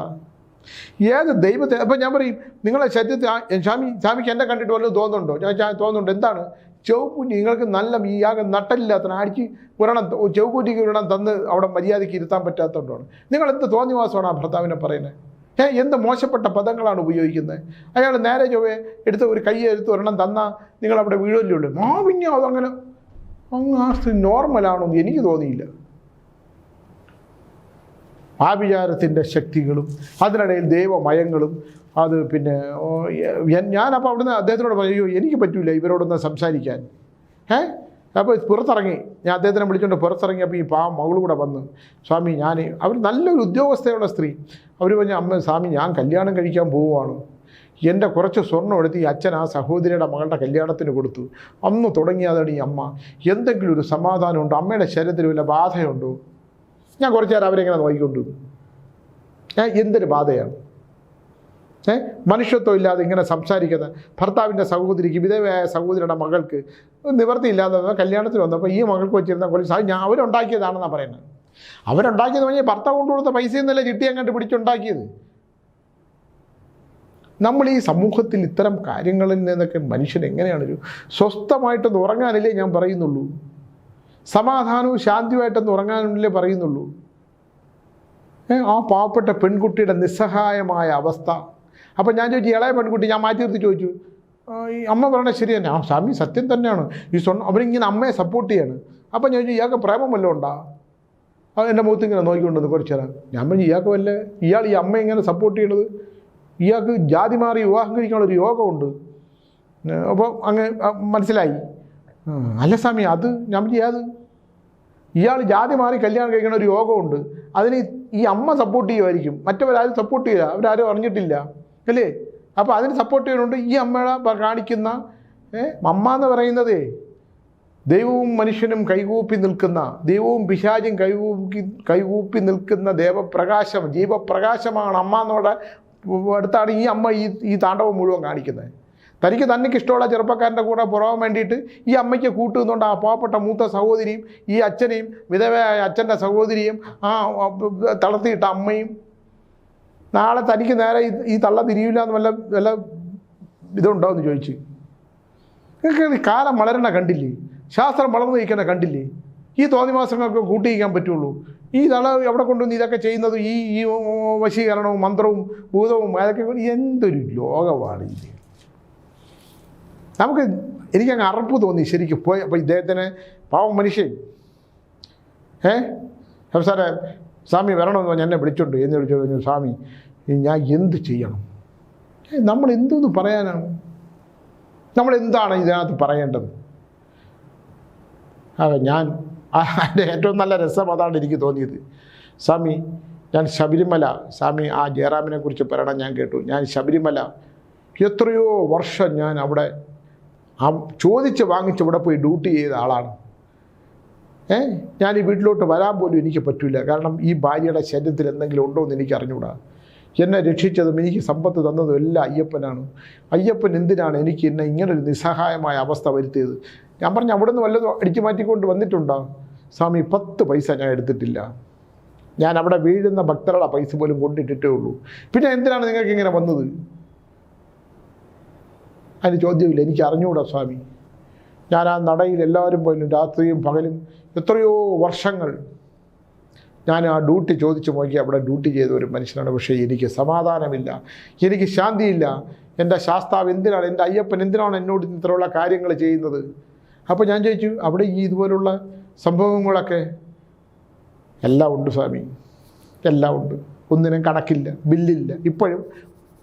Speaker 1: ഏത് ദൈവത്തെ. അപ്പം ഞാൻ പറയും, നിങ്ങളെ ശരീരത്തിൽ സ്വാമിക്ക് എന്നെ കണ്ടിട്ട് വല്ലതും തോന്നുന്നുണ്ടോ? ഞാൻ തോന്നുന്നുണ്ട്. എന്താണ്? ചെവുക്കുറ്റി നിങ്ങൾക്ക് നല്ല ഈ ആകെ നട്ടലില്ലാത്ത അടിച്ച് ചെവുക്കുറ്റിക്ക് ഒരെണ്ണം തന്ന് അവിടെ മര്യാദയ്ക്ക് ഇരുത്താൻ പറ്റാത്തതുകൊണ്ടാണ്. നിങ്ങൾ എന്ത് തോന്നിവാസമാണ് ആ ഭർത്താവിനെ പറയുന്നത്? എന്ത് മോശപ്പെട്ട പദങ്ങളാണ് ഉപയോഗിക്കുന്നത്? അയാൾ നേരെ ചൊവ്വേ എടുത്ത് ഒരു കൈ എടുത്ത് ഒരെണ്ണം തന്നാൽ നിങ്ങളവിടെ വീഴല്ലേ ഉള്ളൂ. പിന്നെ അതങ്ങനെ ആ സ്ത്രീ നോർമലാണോ എന്ന് എനിക്ക് തോന്നിയില്ല. ആഭിചാരത്തിൻ്റെ ശക്തികളും അതിനിടയിൽ ദൈവമയങ്ങളും. അത് പിന്നെ ഞാനപ്പോൾ അവിടുന്ന് അദ്ദേഹത്തിനോട് പറയൂ, എനിക്ക് പറ്റില്ല ഇവരോടൊന്ന് സംസാരിക്കാൻ. അപ്പോൾ പുറത്തിറങ്ങി, ഞാൻ അദ്ദേഹത്തിനെ വിളിച്ചുകൊണ്ട് പുറത്തിറങ്ങിയപ്പോൾ ഈ പാവം മകൾ കൂടെ വന്ന്, സ്വാമി അവർ നല്ലൊരു ഉദ്യോഗസ്ഥയുള്ള സ്ത്രീ. അവർ പറഞ്ഞു, അമ്മ സ്വാമി ഞാൻ കല്യാണം കഴിക്കാൻ പോവുകയാണ്, എൻ്റെ കുറച്ച് സ്വർണ്ണം എടുത്ത് ഈ അച്ഛൻ ആ സഹോദരിയുടെ മകളുടെ കല്യാണത്തിന് കൊടുത്തു. അന്ന് തുടങ്ങിയതാണ് ഈ അമ്മ. എന്തെങ്കിലും ഒരു സമാധാനമുണ്ടോ? അമ്മയുടെ ശരീരത്തിൽ വല്ല ബാധയുണ്ടോ? ഞാൻ കുറച്ച് നേരം അവരെങ്ങനെ നോക്കിക്കൊണ്ടിരുന്നു. എന്തൊരു ബാധയാണ്! മനുഷ്യത്വം ഇല്ലാതെ ഇങ്ങനെ സംസാരിക്കുന്ന ഭർത്താവിൻ്റെ സഹോദരിക്ക്, വിധവയായ സഹോദരിയുടെ മകൾക്ക് നിവർത്തിയില്ലാതെ കല്യാണത്തിന് വന്നപ്പോൾ ഈ മകൾക്ക് വെച്ചിരുന്ന കുറച്ച് അവരുണ്ടാക്കിയതാണെന്നാണ് പറയുന്നത്. അവരുണ്ടാക്കിയത് പറഞ്ഞാൽ ഭർത്താവ് കൊണ്ടുകൊടുത്ത പൈസയിൽ നിന്നല്ലേ ചിട്ടി അങ്ങോട്ട് പിടിച്ചുണ്ടാക്കിയത്. നമ്മൾ ഈ സമൂഹത്തിൽ ഇത്തരം കാര്യങ്ങളിൽ നിന്നൊക്കെ മനുഷ്യൻ എങ്ങനെയാണൊരു സ്വസ്ഥമായിട്ടൊന്ന് ഉറങ്ങാനല്ലേ ഞാൻ പറയുന്നുള്ളൂ. സമാധാനവും ശാന്തിയുമായിട്ടൊന്ന് ഉറങ്ങാനല്ലേ പറയുന്നുള്ളൂ. ആ പാവപ്പെട്ട പെൺകുട്ടിയുടെ നിസ്സഹായമായ അവസ്ഥ. അപ്പം ഞാൻ ചോദിച്ചു, ഇളയ പെൺകുട്ടി ഞാൻ മാറ്റി നിർത്തി ചോദിച്ചു, ഈ അമ്മ പറയണത് ശരി തന്നെ? ആ സ്വാമി സത്യം തന്നെയാണ്. ഈ സ്വർണ്ണം അവരിങ്ങനെ അമ്മയെ സപ്പോർട്ട് ചെയ്യാണ്. അപ്പം ഞാൻ ചോദിച്ചു, ഇയാൾക്ക് പ്രേമം വല്ലതും ഉണ്ടാ? എൻ്റെ മുഖത്ത് ഇങ്ങനെ നോക്കിക്കൊണ്ടെന്ന് കുറച്ച് നേരം. ഞാൻ പറഞ്ഞു ഇയാൾക്ക് വല്ല ഇയാൾ ഈ അമ്മ ഇങ്ങനെ സപ്പോർട്ട് ചെയ്യണത്, ഇയാൾക്ക് ജാതി മാറി വിവാഹം കഴിക്കാനുള്ളൊരു യോഗമുണ്ട്. അപ്പോൾ അങ്ങ് മനസ്സിലായി. അല്ല സ്വാമി അത് ഞാൻ അത് ഇയാൾ ജാതി മാറി കല്യാണം കഴിക്കണ ഒരു യോഗമുണ്ട്, അതിന് ഈ അമ്മ സപ്പോർട്ട് ചെയ്യുമായിരിക്കും, മറ്റവരാരും സപ്പോർട്ട് ചെയ്യുക, അവരാരും അറിഞ്ഞിട്ടില്ല അല്ലേ? അപ്പോൾ അതിന് സപ്പോർട്ട് ചെയ്യുന്നുണ്ട്. ഈ അമ്മയുടെ കാണിക്കുന്ന അമ്മ എന്ന് പറയുന്നതേ ദൈവവും മനുഷ്യനും കൈകൂപ്പി നിൽക്കുന്ന, ദൈവവും പിശാചും കൈകൂപ്പി നിൽക്കുന്ന ദേവപ്രകാശം, ജീവപ്രകാശമാണ് അമ്മ എന്നോടെ അടുത്താണ് ഈ അമ്മ ഈ താണ്ഡവം മുഴുവൻ കാണിക്കുന്നത്. തനിക്ക് ഇഷ്ടമുള്ള ചെറുപ്പക്കാരൻ്റെ കൂടെ പുറകാൻ വേണ്ടിയിട്ട് ഈ അമ്മയ്ക്ക് കൂട്ടുന്നുണ്ട് ആ പാവപ്പെട്ട മൂത്ത സഹോദരിയും ഈ അച്ഛനെയും വിധവയായ അച്ഛൻ്റെ സഹോദരിയും ആ തളർത്തിയിട്ട അമ്മയും. നാളെ തനിക്ക് നേരെ ഈ തള്ള തിരിയില്ല എന്ന് വല്ല ഇതുണ്ടോ എന്ന് ചോദിച്ച്. നിങ്ങൾക്ക് കാലം വളരണ കണ്ടില്ലേ? ശാസ്ത്രം വളർന്നു നിൽക്കുന്ന കണ്ടില്ലേ? ഈ തോന്നിവാസങ്ങൾക്ക് കൂട്ടിയിക്കാൻ പറ്റുള്ളൂ. ഈ തള എവിടെ കൊണ്ടുവന്ന് ഇതൊക്കെ ചെയ്യുന്നത് ഈ വശീകരണവും മന്ത്രവും ഭൂതവും അതൊക്കെ എന്തൊരു ലോകമാണ് ഇത്. എനിക്കങ്ങ് അറപ്പ് തോന്നി ശരിക്കും പോയി. അപ്പോൾ ഇദ്ദേഹത്തിന് പാവം മനുഷ്യൻ സാറേ സ്വാമി വരണമെന്ന് പറഞ്ഞ് എന്നെ വിളിച്ചോണ്ട് എന്ന് വിളിച്ചു. സ്വാമി ഞാൻ എന്ത് ചെയ്യണം? നമ്മൾ എന്തൊന്ന് പറയാനാണ്? നമ്മളെന്താണ് ഇതിനകത്ത് പറയേണ്ടത്? ഞാൻ എൻ്റെ ഏറ്റവും നല്ല രസം അതാണ് എനിക്ക് തോന്നിയത്. സ്വാമി ഞാൻ ശബരിമല, സ്വാമി ആ ജയറാമിനെ കുറിച്ച് പറയണം ഞാൻ കേട്ടു. ഞാൻ ശബരിമല എത്രയോ വർഷം ഞാൻ അവിടെ ചോദിച്ച് വാങ്ങിച്ച് ഇവിടെ പോയി ഡ്യൂട്ടി ചെയ്ത ആളാണ്. ഞാൻ ഈ വീട്ടിലോട്ട് വരാൻ പോലും എനിക്ക് പറ്റില്ല. കാരണം ഈ ഭാര്യയുടെ ശരീരത്തിൽ എന്തെങ്കിലും ഉണ്ടോ എന്ന് എനിക്ക് അറിഞ്ഞുകൂടാ. എന്നെ രക്ഷിച്ചതും എനിക്ക് സമ്പത്ത് തന്നതും എല്ലാം അയ്യപ്പനാണ്. അയ്യപ്പൻ എന്തിനാണ് എനിക്ക് എന്നെ ഇങ്ങനൊരു നിസ്സഹായമായ അവസ്ഥ വരുത്തിയത്? ഞാൻ പറഞ്ഞു അവിടെ നിന്ന് വല്ലതും അടിച്ചു മാറ്റിക്കൊണ്ട് വന്നിട്ടുണ്ടോ? സ്വാമി 10 പൈസ ഞാൻ എടുത്തിട്ടില്ല. ഞാൻ അവിടെ വീഴുന്ന ഭക്തരുടെ പൈസ പോലും കൊണ്ടിട്ടിട്ടേ ഉള്ളൂ. പിന്നെ എന്തിനാണ് നിങ്ങൾക്ക് ഇങ്ങനെ വന്നത്? അതിന് ചോദ്യമില്ല. എനിക്ക് അറിഞ്ഞുകൂടാ സ്വാമി. ഞാൻ ആ നടയിൽ എല്ലാവരും പോലും രാത്രിയും പകലും എത്രയോ വർഷങ്ങൾ ഞാൻ ആ ഡ്യൂട്ടി ചോദിച്ചു നോക്കി അവിടെ ഡ്യൂട്ടി ചെയ്ത ഒരു മനുഷ്യനാണ്. പക്ഷേ എനിക്ക് സമാധാനമില്ല, എനിക്ക് ശാന്തിയില്ല. എൻ്റെ ശാസ്താവ് എന്തിനാണ്, എൻ്റെ അയ്യപ്പൻ എന്തിനാണ് എന്നോട് ഇത്തരമുള്ള കാര്യങ്ങൾ ചെയ്യുന്നത്? അപ്പോൾ ഞാൻ ചോദിച്ചു അവിടെ ഈ ഇതുപോലുള്ള സംഭവങ്ങളൊക്കെ എല്ലാം ഉണ്ട് സ്വാമി, എല്ലാം ഉണ്ട്. ഒന്നിനും കണക്കില്ല, ബില്ലില്ല. ഇപ്പോഴും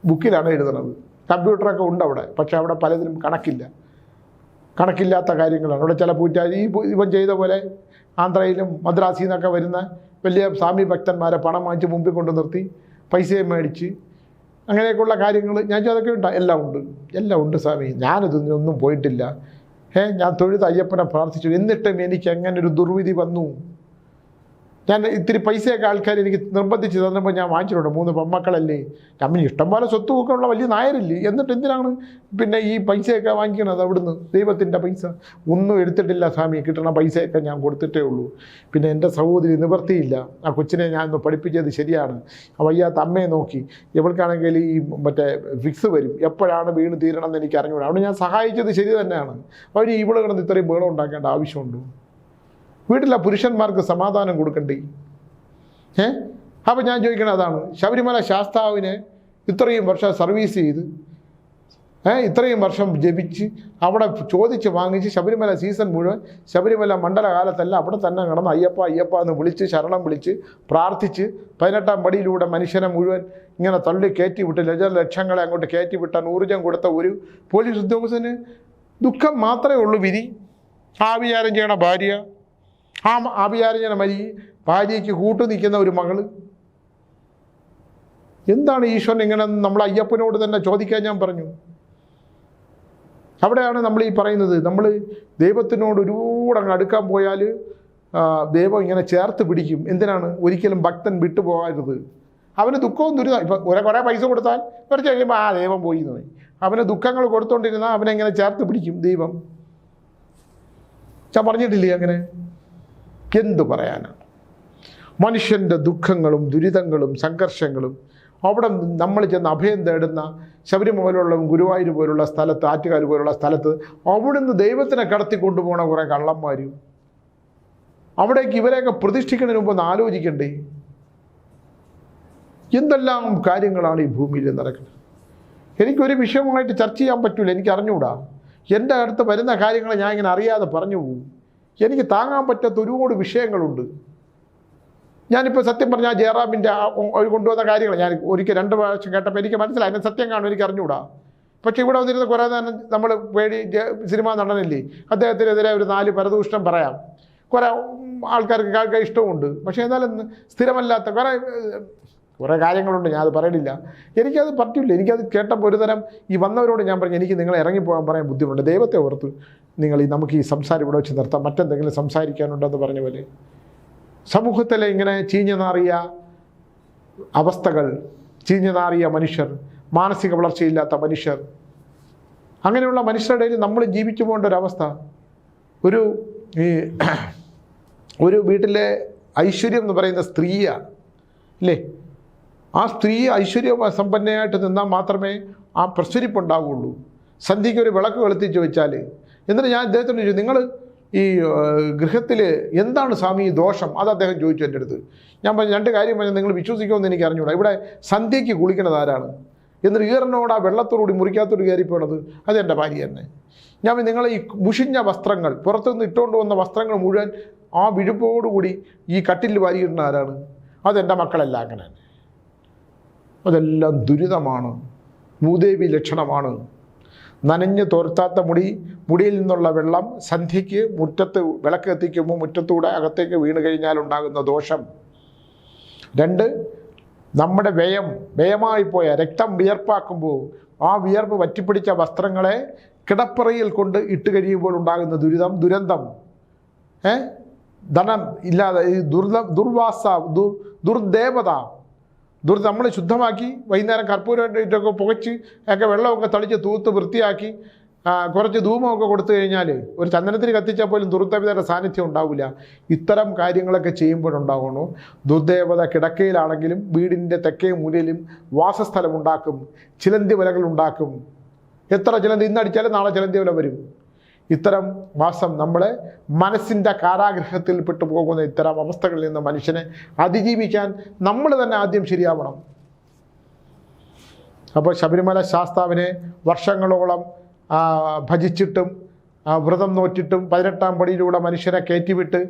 Speaker 1: ബുക്കിലാണ് എഴുതുന്നത്. കമ്പ്യൂട്ടറൊക്കെ ഉണ്ട് അവിടെ, പക്ഷേ അവിടെ പലതിനും കണക്കില്ലാത്ത കാര്യങ്ങളാണ്. അവിടെ ചില പൂജാരി ഇവൻ ചെയ്ത പോലെ ആന്ധ്രയിലും മദ്രാസിൽ നിന്നൊക്കെ വരുന്ന വലിയ സ്വാമി ഭക്തന്മാരെ പണം വാങ്ങിച്ച് മുമ്പിൽ കൊണ്ട് നിർത്തി പൈസയും മേടിച്ച് അങ്ങനെയൊക്കെയുള്ള കാര്യങ്ങൾ ഞാൻ അതൊക്കെ ഉണ്ട്. എല്ലാം ഉണ്ട് സ്വാമി. ഞാനിതൊന്നും പോയിട്ടില്ല. ഞാൻ തൊഴുത് അയ്യപ്പനെ പ്രാർത്ഥിച്ചു. എന്നിട്ടും എനിക്ക് അങ്ങനെ ഒരു ദുർവിധി വന്നു. ഞാൻ ഇത്തിരി പൈസയൊക്കെ ആൾക്കാർ എനിക്ക് നിർബന്ധിച്ച് തന്നപ്പോൾ ഞാൻ വാങ്ങിച്ചിട്ടുണ്ട്. 3 പെൺമക്കളല്ലേ, അമ്മ ഇഷ്ടംപോലെ സ്വത്തുമൊക്കെ ഉള്ള വലിയ നായരില്ലേ, എന്നിട്ട് എന്തിനാണ് പിന്നെ ഈ പൈസയൊക്കെ വാങ്ങിക്കണത്? അവിടുന്ന് ദൈവത്തിൻ്റെ പൈസ ഒന്നും എടുത്തിട്ടില്ല സ്വാമി. കിട്ടണ പൈസയൊക്കെ ഞാൻ കൊടുത്തിട്ടേ ഉള്ളൂ. പിന്നെ എൻ്റെ സഹോദരി നിവർത്തിയില്ല. ആ കൊച്ചിനെ ഞാൻ ഒന്ന് പഠിപ്പിച്ചത് ശരിയാണ്. വയ്യാത്ത അമ്മയെ നോക്കി. ഇവൾക്കാണെങ്കിൽ ഈ മറ്റേ ഫിക്സ് വരും, എപ്പോഴാണ് വീണ് തീരണം എന്ന് എനിക്ക് അറിഞ്ഞുകൂടാ. അവിടെ ഞാൻ സഹായിച്ചത് ശരി തന്നെയാണ്. അവർ ഇവള് കിടന്ന് ഇത്രയും ബഹളം ഉണ്ടാക്കേണ്ട ആവശ്യമുണ്ടോ? വീട്ടിലെ പുരുഷന്മാർക്ക് സമാധാനം കൊടുക്കണ്ടേ? അപ്പോൾ ഞാൻ ചോദിക്കണത് അതാണ്. ശബരിമല ശാസ്താവിനെ ഇത്രയും വർഷം സർവീസ് ചെയ്ത് ഇത്രയും വർഷം ജപിച്ച് അവിടെ ചോദിച്ച് വാങ്ങിച്ച് ശബരിമല സീസൺ മുഴുവൻ ശബരിമല മണ്ഡലകാലത്തെല്ലാം അവിടെ തന്നെ കിടന്ന് അയ്യപ്പ എന്ന് വിളിച്ച് ശരണം വിളിച്ച് പ്രാർത്ഥിച്ച് 18-ാം പടിയിലൂടെ മനുഷ്യനെ മുഴുവൻ ഇങ്ങനെ തള്ളി കയറ്റി വിട്ട് ലക്ഷങ്ങളെ അങ്ങോട്ട് കയറ്റി വിട്ടാൻ ഊർജം കൊടുത്ത ഒരു പോലീസ് ഉദ്യോഗസ്ഥന് ദുഃഖം മാത്രമേ ഉള്ളൂ. വിധി ആവിചാരം ചെയ്യണ ഭാര്യ, ആവിചാരം ചെയ്യണ ഭാര്യയ്ക്ക് കൂട്ടു നിൽക്കുന്ന ഒരു മകള്. എന്താണ് ഈശ്വരൻ ഇങ്ങനെ? നമ്മൾ അയ്യപ്പനോട് തന്നെ ചോദിക്കാൻ ഞാൻ പറഞ്ഞു. അവിടെയാണ് നമ്മൾ ഈ പറയുന്നത്. നമ്മൾ ദൈവത്തിനോട് ഒരുപാട് അങ്ങ് അടുക്കാൻ പോയാൽ ദൈവം ഇങ്ങനെ ചേർത്ത് പിടിക്കും. എന്തിനാണ്? ഒരിക്കലും ഭക്തൻ വിട്ടുപോകരുത്. അവന് ദുഃഖവും ദുരിതം. ഇപ്പം കുറേ പൈസ കൊടുത്താൽ കുറച്ച് കഴിയുമ്പോൾ ദൈവം പോയി എന്ന് പറയും. അവന് ദുഃഖങ്ങൾ കൊടുത്തോണ്ടിരുന്നാൽ അവനെങ്ങനെ ചേർത്ത് പിടിക്കും ദൈവം? ഞാൻ പറഞ്ഞിട്ടില്ലേ അങ്ങനെ? എന്തു പറയാനാണ്? മനുഷ്യൻ്റെ ദുഃഖങ്ങളും ദുരിതങ്ങളും സംഘർഷങ്ങളും അവിടെ നമ്മൾ ചെന്ന് അഭയം തേടുന്ന ശബരിമല ഗുരുവായൂർ പോലുള്ള സ്ഥലത്ത്, ആറ്റുകാൽ പോലുള്ള സ്ഥലത്ത് അവിടുന്ന് ദൈവത്തിനെ കടത്തിക്കൊണ്ടുപോകണ കുറേ കള്ളന്മാർ. അവിടേക്ക് ഇവരെയൊക്കെ പ്രതിഷ്ഠിക്കുന്നതിന് മുമ്പ് ഒന്ന് ആലോചിക്കണ്ടേ? എന്തെല്ലാം കാര്യങ്ങളാണ് ഈ ഭൂമിയിൽ നടക്കുന്നത്? എനിക്കൊരു വിഷയമായിട്ട് ചർച്ച ചെയ്യാൻ പറ്റില്ല, എനിക്ക് അറിഞ്ഞുകൂടാ. എൻ്റെ അടുത്ത് വരുന്ന കാര്യങ്ങൾ ഞാൻ ഇങ്ങനെ അറിയാതെ പറഞ്ഞു പോകും. എനിക്ക് താങ്ങാൻ പറ്റാത്ത ഒരുപാട് വിഷയങ്ങളുണ്ട്. ഞാനിപ്പോൾ സത്യം പറഞ്ഞാൽ ജയറാമിൻ്റെ അവർ കൊണ്ടുവന്ന കാര്യങ്ങൾ ഞാൻ ഒരിക്കൽ 2 പ്രാവശ്യം കേട്ടപ്പോൾ എനിക്ക് മനസ്സിലായി, അതിന് സത്യം കാണും, എനിക്ക് അറിഞ്ഞുകൂടാ. പക്ഷേ ഇവിടെ വന്നിരുന്ന കുറേ നേരം നമ്മൾ സിനിമാ നടനല്ലേ, അദ്ദേഹത്തിനെതിരെ ഒരു 4 പരദൂഷണം പറയാം, കുറേ ആൾക്കാർക്ക് കേൾക്കാൻ ഇഷ്ടമുണ്ട്. പക്ഷേ എന്നാലും സ്ഥിരമല്ലാത്ത കുറേ കാര്യങ്ങളുണ്ട്, ഞാൻ അത് പറയണില്ല. എനിക്കത് പറ്റില്ല. എനിക്കത് കേട്ടപ്പോൾ ഒരു തരം ഈ വന്നവരോട് ഞാൻ പറഞ്ഞു, എനിക്ക് നിങ്ങളെ ഇറങ്ങിപ്പോകാൻ പറയാൻ ബുദ്ധിമുട്ടുണ്ട്, ദൈവത്തെ ഓർത്ത് നിങ്ങൾ നമുക്ക് ഈ സംസാരം ഇവിടെ വെച്ച് നിർത്താം, മറ്റെന്തെങ്കിലും സംസാരിക്കാനുണ്ടെന്ന് പറഞ്ഞ പോലെ. സമൂഹത്തിലെ ഇങ്ങനെ ചീഞ്ഞു നാറിയ അവസ്ഥകൾ, ചീഞ്ഞു നാറിയ മനുഷ്യർ, മാനസിക വളർച്ചയില്ലാത്ത മനുഷ്യർ, അങ്ങനെയുള്ള മനുഷ്യരുടെ ഇടയിൽ നമ്മൾ ജീവിച്ചു പോകേണ്ട ഒരവസ്ഥ. ഒരു വീട്ടിലെ ഐശ്വര്യം എന്ന് പറയുന്ന സ്ത്രീയാണ് അല്ലേ? ആ സ്ത്രീ ഐശ്വര്യ സമ്പന്നയായിട്ട് നിന്നാൽ മാത്രമേ ആ പ്രസരിപ്പുണ്ടാവുകയുള്ളൂ. സന്ധ്യയ്ക്ക് ഒരു വിളക്ക് കൊളുത്തിച്ച് വെച്ചാൽ, എന്നിട്ട് ഞാൻ അദ്ദേഹത്തോട് ചോദിച്ചു, നിങ്ങൾ ഈ ഗൃഹത്തിൽ എന്താണ് സ്വാമി ദോഷം? അത് അദ്ദേഹം ചോദിച്ചു എൻ്റെ അടുത്ത്. ഞാൻ പറഞ്ഞു 2 കാര്യം പറഞ്ഞു, നിങ്ങൾ വിശ്വസിക്കുമെന്ന് എനിക്ക് അറിഞ്ഞൂടാ. ഇവിടെ സന്ധ്യയ്ക്ക് കുളിക്കണത് ആരാണ്? എന്നിട്ട് ഈറനോട് ആ വെള്ളത്തോടുകൂടി മുറിക്കാത്തോട് കയറിപ്പോണത് അതെൻ്റെ ഭാര്യ തന്നെ. ഞാൻ നിങ്ങൾ ഈ മുഷിഞ്ഞ വസ്ത്രങ്ങൾ, പുറത്തുനിന്ന് ഇട്ടുകൊണ്ട് വന്ന വസ്ത്രങ്ങൾ മുഴുവൻ ആ വിഴുപ്പോടുകൂടി ഈ കട്ടിലിൽ വാരിയിടുന്ന ആരാണ്? അതെൻ്റെ മക്കളല്ല. അങ്ങനെ അതെല്ലാം ദുരിതമാണ്, ഭൂദേവി ലക്ഷണമാണ്. നനഞ്ഞ് തോർത്താത്ത മുടിയിൽ നിന്നുള്ള വെള്ളം സന്ധ്യയ്ക്ക് മുറ്റത്ത് വിളക്ക് എത്തിക്കുമ്പോൾ മുറ്റത്തൂടെ അകത്തേക്ക് വീണ് കഴിഞ്ഞാൽ ഉണ്ടാകുന്ന ദോഷം. 2, നമ്മുടെ വ്യയമായി പോയ രക്തം വിയർപ്പാക്കുമ്പോൾ ആ വിയർപ്പ് വറ്റിപ്പിടിച്ച വസ്ത്രങ്ങളെ കിടപ്പറയിൽ കൊണ്ട് ഇട്ട് കഴിയുമ്പോൾ ഉണ്ടാകുന്ന ദുരന്തം. ധനം ഇല്ലാതെ ഈ ദുർദേവത നമ്മൾ ശുദ്ധമാക്കി വൈകുന്നേരം കർപ്പൂരമൊക്കെ പുകച്ച് ഒക്കെ വെള്ളമൊക്കെ തളിച്ച് തൂത്ത് വൃത്തിയാക്കി കുറച്ച് ധൂമമൊക്കെ കൊടുത്തു കഴിഞ്ഞാൽ ഒരു ചന്ദനത്തിന് കത്തിച്ചാൽ പോലും ദുർദേവതയുടെ സാന്നിധ്യം ഉണ്ടാവില്ല. ഇത്തരം കാര്യങ്ങളൊക്കെ ചെയ്യുമ്പോഴുണ്ടാകണോ ദുർദേവത കിടക്കയിലാണെങ്കിലും വീടിൻ്റെ തെക്കേ മൂലയിലും വാസസ്ഥലം ഉണ്ടാക്കും, ചിലന്തി വലകൾ ഉണ്ടാക്കും. എത്ര ചിലന്തി ഇന്നടിച്ചാലും നാളെ ചിലന്തി വല വരും. ഇത്തരം വാസം നമ്മളെ മനസ്സിൻ്റെ കാരാഗ്രഹത്തിൽ പെട്ടുപോകുന്ന ഇത്തരം അവസ്ഥകളിൽ നിന്ന് മനുഷ്യനെ അതിജീവിക്കാൻ നമ്മൾ തന്നെ ആദ്യം ശരിയാവണം. അപ്പോൾ ശബരിമല ശാസ്താവിനെ വർഷങ്ങളോളം ഭജിച്ചിട്ടും വ്രതം നോറ്റിട്ടും 18-ാം പടിയിലൂടെ മനുഷ്യനെ കയറ്റിവിട്ട്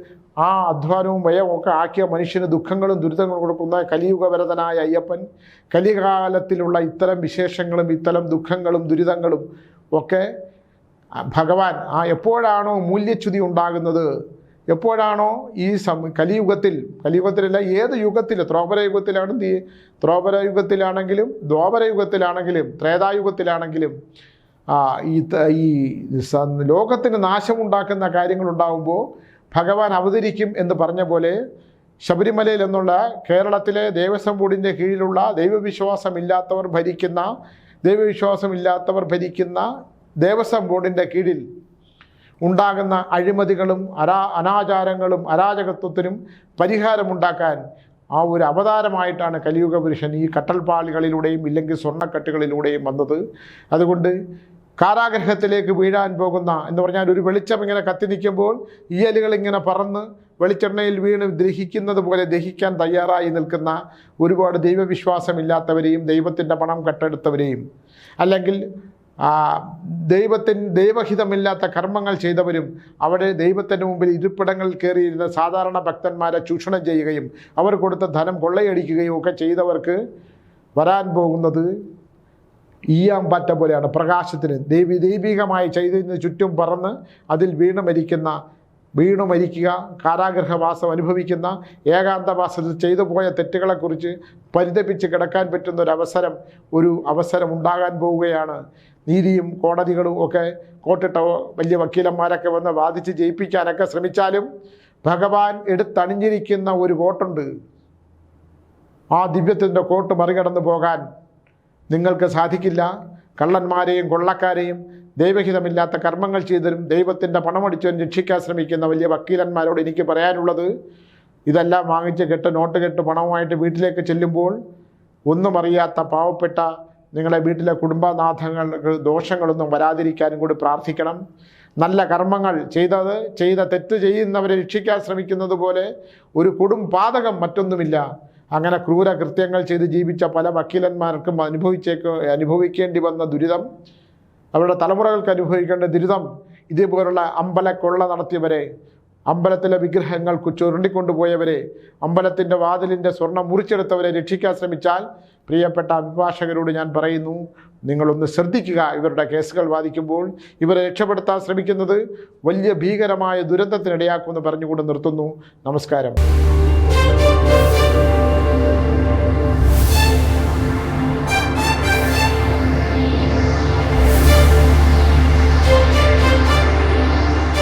Speaker 1: ആ അധ്വാനവും വ്യയവും ഒക്കെ ആക്കിയ മനുഷ്യന് ദുഃഖങ്ങളും ദുരിതങ്ങളും കൊടുക്കുന്ന കലിയുഗവരതനായ അയ്യപ്പൻ കലികാലത്തിലുള്ള ഇത്തരം വിശേഷങ്ങളും ഇത്തരം ദുഃഖങ്ങളും ദുരിതങ്ങളും ഒക്കെ ഭഗവാൻ എപ്പോഴാണോ മൂല്യച്യുതി ഉണ്ടാകുന്നത്, എപ്പോഴാണോ ഈ കലിയുഗത്തിലല്ല ഏത് യുഗത്തിൽ, ത്രോപരയുഗത്തിലാണെങ്കിലും ദ്വാപരയുഗത്തിലാണെങ്കിലും ത്രേതായുഗത്തിലാണെങ്കിലും ഈ ലോകത്തിന് നാശമുണ്ടാക്കുന്ന കാര്യങ്ങളുണ്ടാകുമ്പോൾ ഭഗവാൻ അവതരിക്കും എന്ന് പറഞ്ഞ പോലെ ശബരിമലയിൽ എന്നുള്ള കേരളത്തിലെ ദേവസ്വം ബോർഡിൻ്റെ കീഴിലുള്ള ദൈവവിശ്വാസമില്ലാത്തവർ ഭരിക്കുന്ന ദേവസ്വം ബോർഡിൻ്റെ കീഴിൽ ഉണ്ടാകുന്ന അഴിമതികളും അനാചാരങ്ങളും അരാജകത്വത്തിനും പരിഹാരമുണ്ടാക്കാൻ ആ ഒരു അവതാരമായിട്ടാണ് കലിയുഗ പുരുഷൻ ഈ കട്ടൽപ്പാളികളിലൂടെയും ഇല്ലെങ്കിൽ സ്വർണ്ണക്കെട്ടുകളിലൂടെയും വന്നത്. അതുകൊണ്ട് കാരാഗ്രഹത്തിലേക്ക് വീഴാൻ പോകുന്ന എന്ന് പറഞ്ഞാൽ ഒരു വെളിച്ചം ഇങ്ങനെ കത്തി നിൽക്കുമ്പോൾ ഈയലുകൾ ഇങ്ങനെ പറന്ന് വെളിച്ചെണ്ണയിൽ വീണ് ദഹിക്കുന്നത് പോലെ ദഹിക്കാൻ തയ്യാറായി നിൽക്കുന്ന ഒരുപാട് ദൈവവിശ്വാസമില്ലാത്തവരെയും ദൈവത്തിൻ്റെ പണം കട്ടെടുത്തവരെയും അല്ലെങ്കിൽ ദൈവഹിതമില്ലാത്ത കർമ്മങ്ങൾ ചെയ്തവരും അവിടെ ദൈവത്തിൻ്റെ മുമ്പിൽ ഇരിപ്പിടങ്ങളിൽ കയറിയിരുന്ന സാധാരണ ഭക്തന്മാരെ ചൂഷണം ചെയ്യുകയും അവർ കൊടുത്ത ധനം കൊള്ളയടിക്കുകയും ഒക്കെ ചെയ്തവർക്ക് വരാൻ പോകുന്നത് ഈയാമ്പാറ്റ പോലെയാണ്. പ്രകാശത്തിന് ദൈവികമായ ചൈതന്യത്തിന് ചുറ്റും പറന്ന് അതിൽ വീണു മരിക്കുക, കാരാഗ്രഹവാസം അനുഭവിക്കുന്ന, ഏകാന്തവാസത്തിൽ ചെയ്തു പോയ തെറ്റുകളെക്കുറിച്ച് പരിതപിച്ച് കിടക്കാൻ പറ്റുന്ന ഒരു അവസരം ഉണ്ടാകാൻ പോവുകയാണ്. നീതിയും കോടതികളും ഒക്കെ കോട്ടിട്ട വലിയ വക്കീലന്മാരൊക്കെ വന്ന് വാദിച്ച് ജയിപ്പിക്കാനൊക്കെ ശ്രമിച്ചാലും ഭഗവാൻ എടുത്തണിഞ്ഞിരിക്കുന്ന ഒരു കോട്ടുണ്ട്. ആ ദിവ്യത്തിൻ്റെ കോട്ട് മറികടന്നു പോകാൻ നിങ്ങൾക്ക് സാധിക്കില്ല. കള്ളന്മാരെയും കൊള്ളക്കാരെയും ദൈവഹിതമില്ലാത്ത കർമ്മങ്ങൾ ചെയ്തരും ദൈവത്തിൻ്റെ പണമടിച്ചവൻ രക്ഷിക്കാൻ ശ്രമിക്കുന്ന വലിയ വക്കീലന്മാരോട് എനിക്ക് പറയാനുള്ളത്, ഇതെല്ലാം വാങ്ങിച്ച് നോട്ട് കെട്ട് പണവുമായിട്ട് വീട്ടിലേക്ക് ചെല്ലുമ്പോൾ ഒന്നും അറിയാത്ത പാവപ്പെട്ട നിങ്ങളുടെ വീട്ടിലെ കുടുംബനാഥങ്ങൾക്ക് ദോഷങ്ങളൊന്നും വരാതിരിക്കാനും കൂടി പ്രാർത്ഥിക്കണം. നല്ല കർമ്മങ്ങൾ ചെയ്ത തെറ്റ് ചെയ്യുന്നവരെ രക്ഷിക്കാൻ ശ്രമിക്കുന്നത് പോലെ ഒരു പാതകം മറ്റൊന്നുമില്ല. അങ്ങനെ ക്രൂരകൃത്യങ്ങൾ ചെയ്ത് ജീവിച്ച പല വക്കീലന്മാർക്കും അനുഭവിക്കേണ്ടി വന്ന ദുരിതം, അവരുടെ തലമുറകൾക്ക് അനുഭവിക്കേണ്ട ദുരിതം, ഇതേപോലുള്ള അമ്പലക്കൊള്ള നടത്തിയവരെ അമ്പലത്തിലെ വിഗ്രഹങ്ങൾക്ക് ചുരുണ്ടിക്കൊണ്ടുപോയവരെ, അമ്പലത്തിൻ്റെ വാതിലിൻ്റെ സ്വർണം മുറിച്ചെടുത്തവരെ രക്ഷിക്കാൻ ശ്രമിച്ചാൽ പ്രിയപ്പെട്ട അഭിഭാഷകരോട് ഞാൻ പറയുന്നു, നിങ്ങളൊന്ന് ശ്രദ്ധിക്കുക. ഇവരുടെ കേസുകൾ വാദിക്കുമ്പോൾ ഇവരെ രക്ഷപ്പെടുത്താൻ ശ്രമിക്കുന്നത് വലിയ ഭീകരമായ ദുരന്തത്തിനിടയാക്കുമെന്ന് പറഞ്ഞുകൊണ്ട് നിർത്തുന്നു. നമസ്കാരം.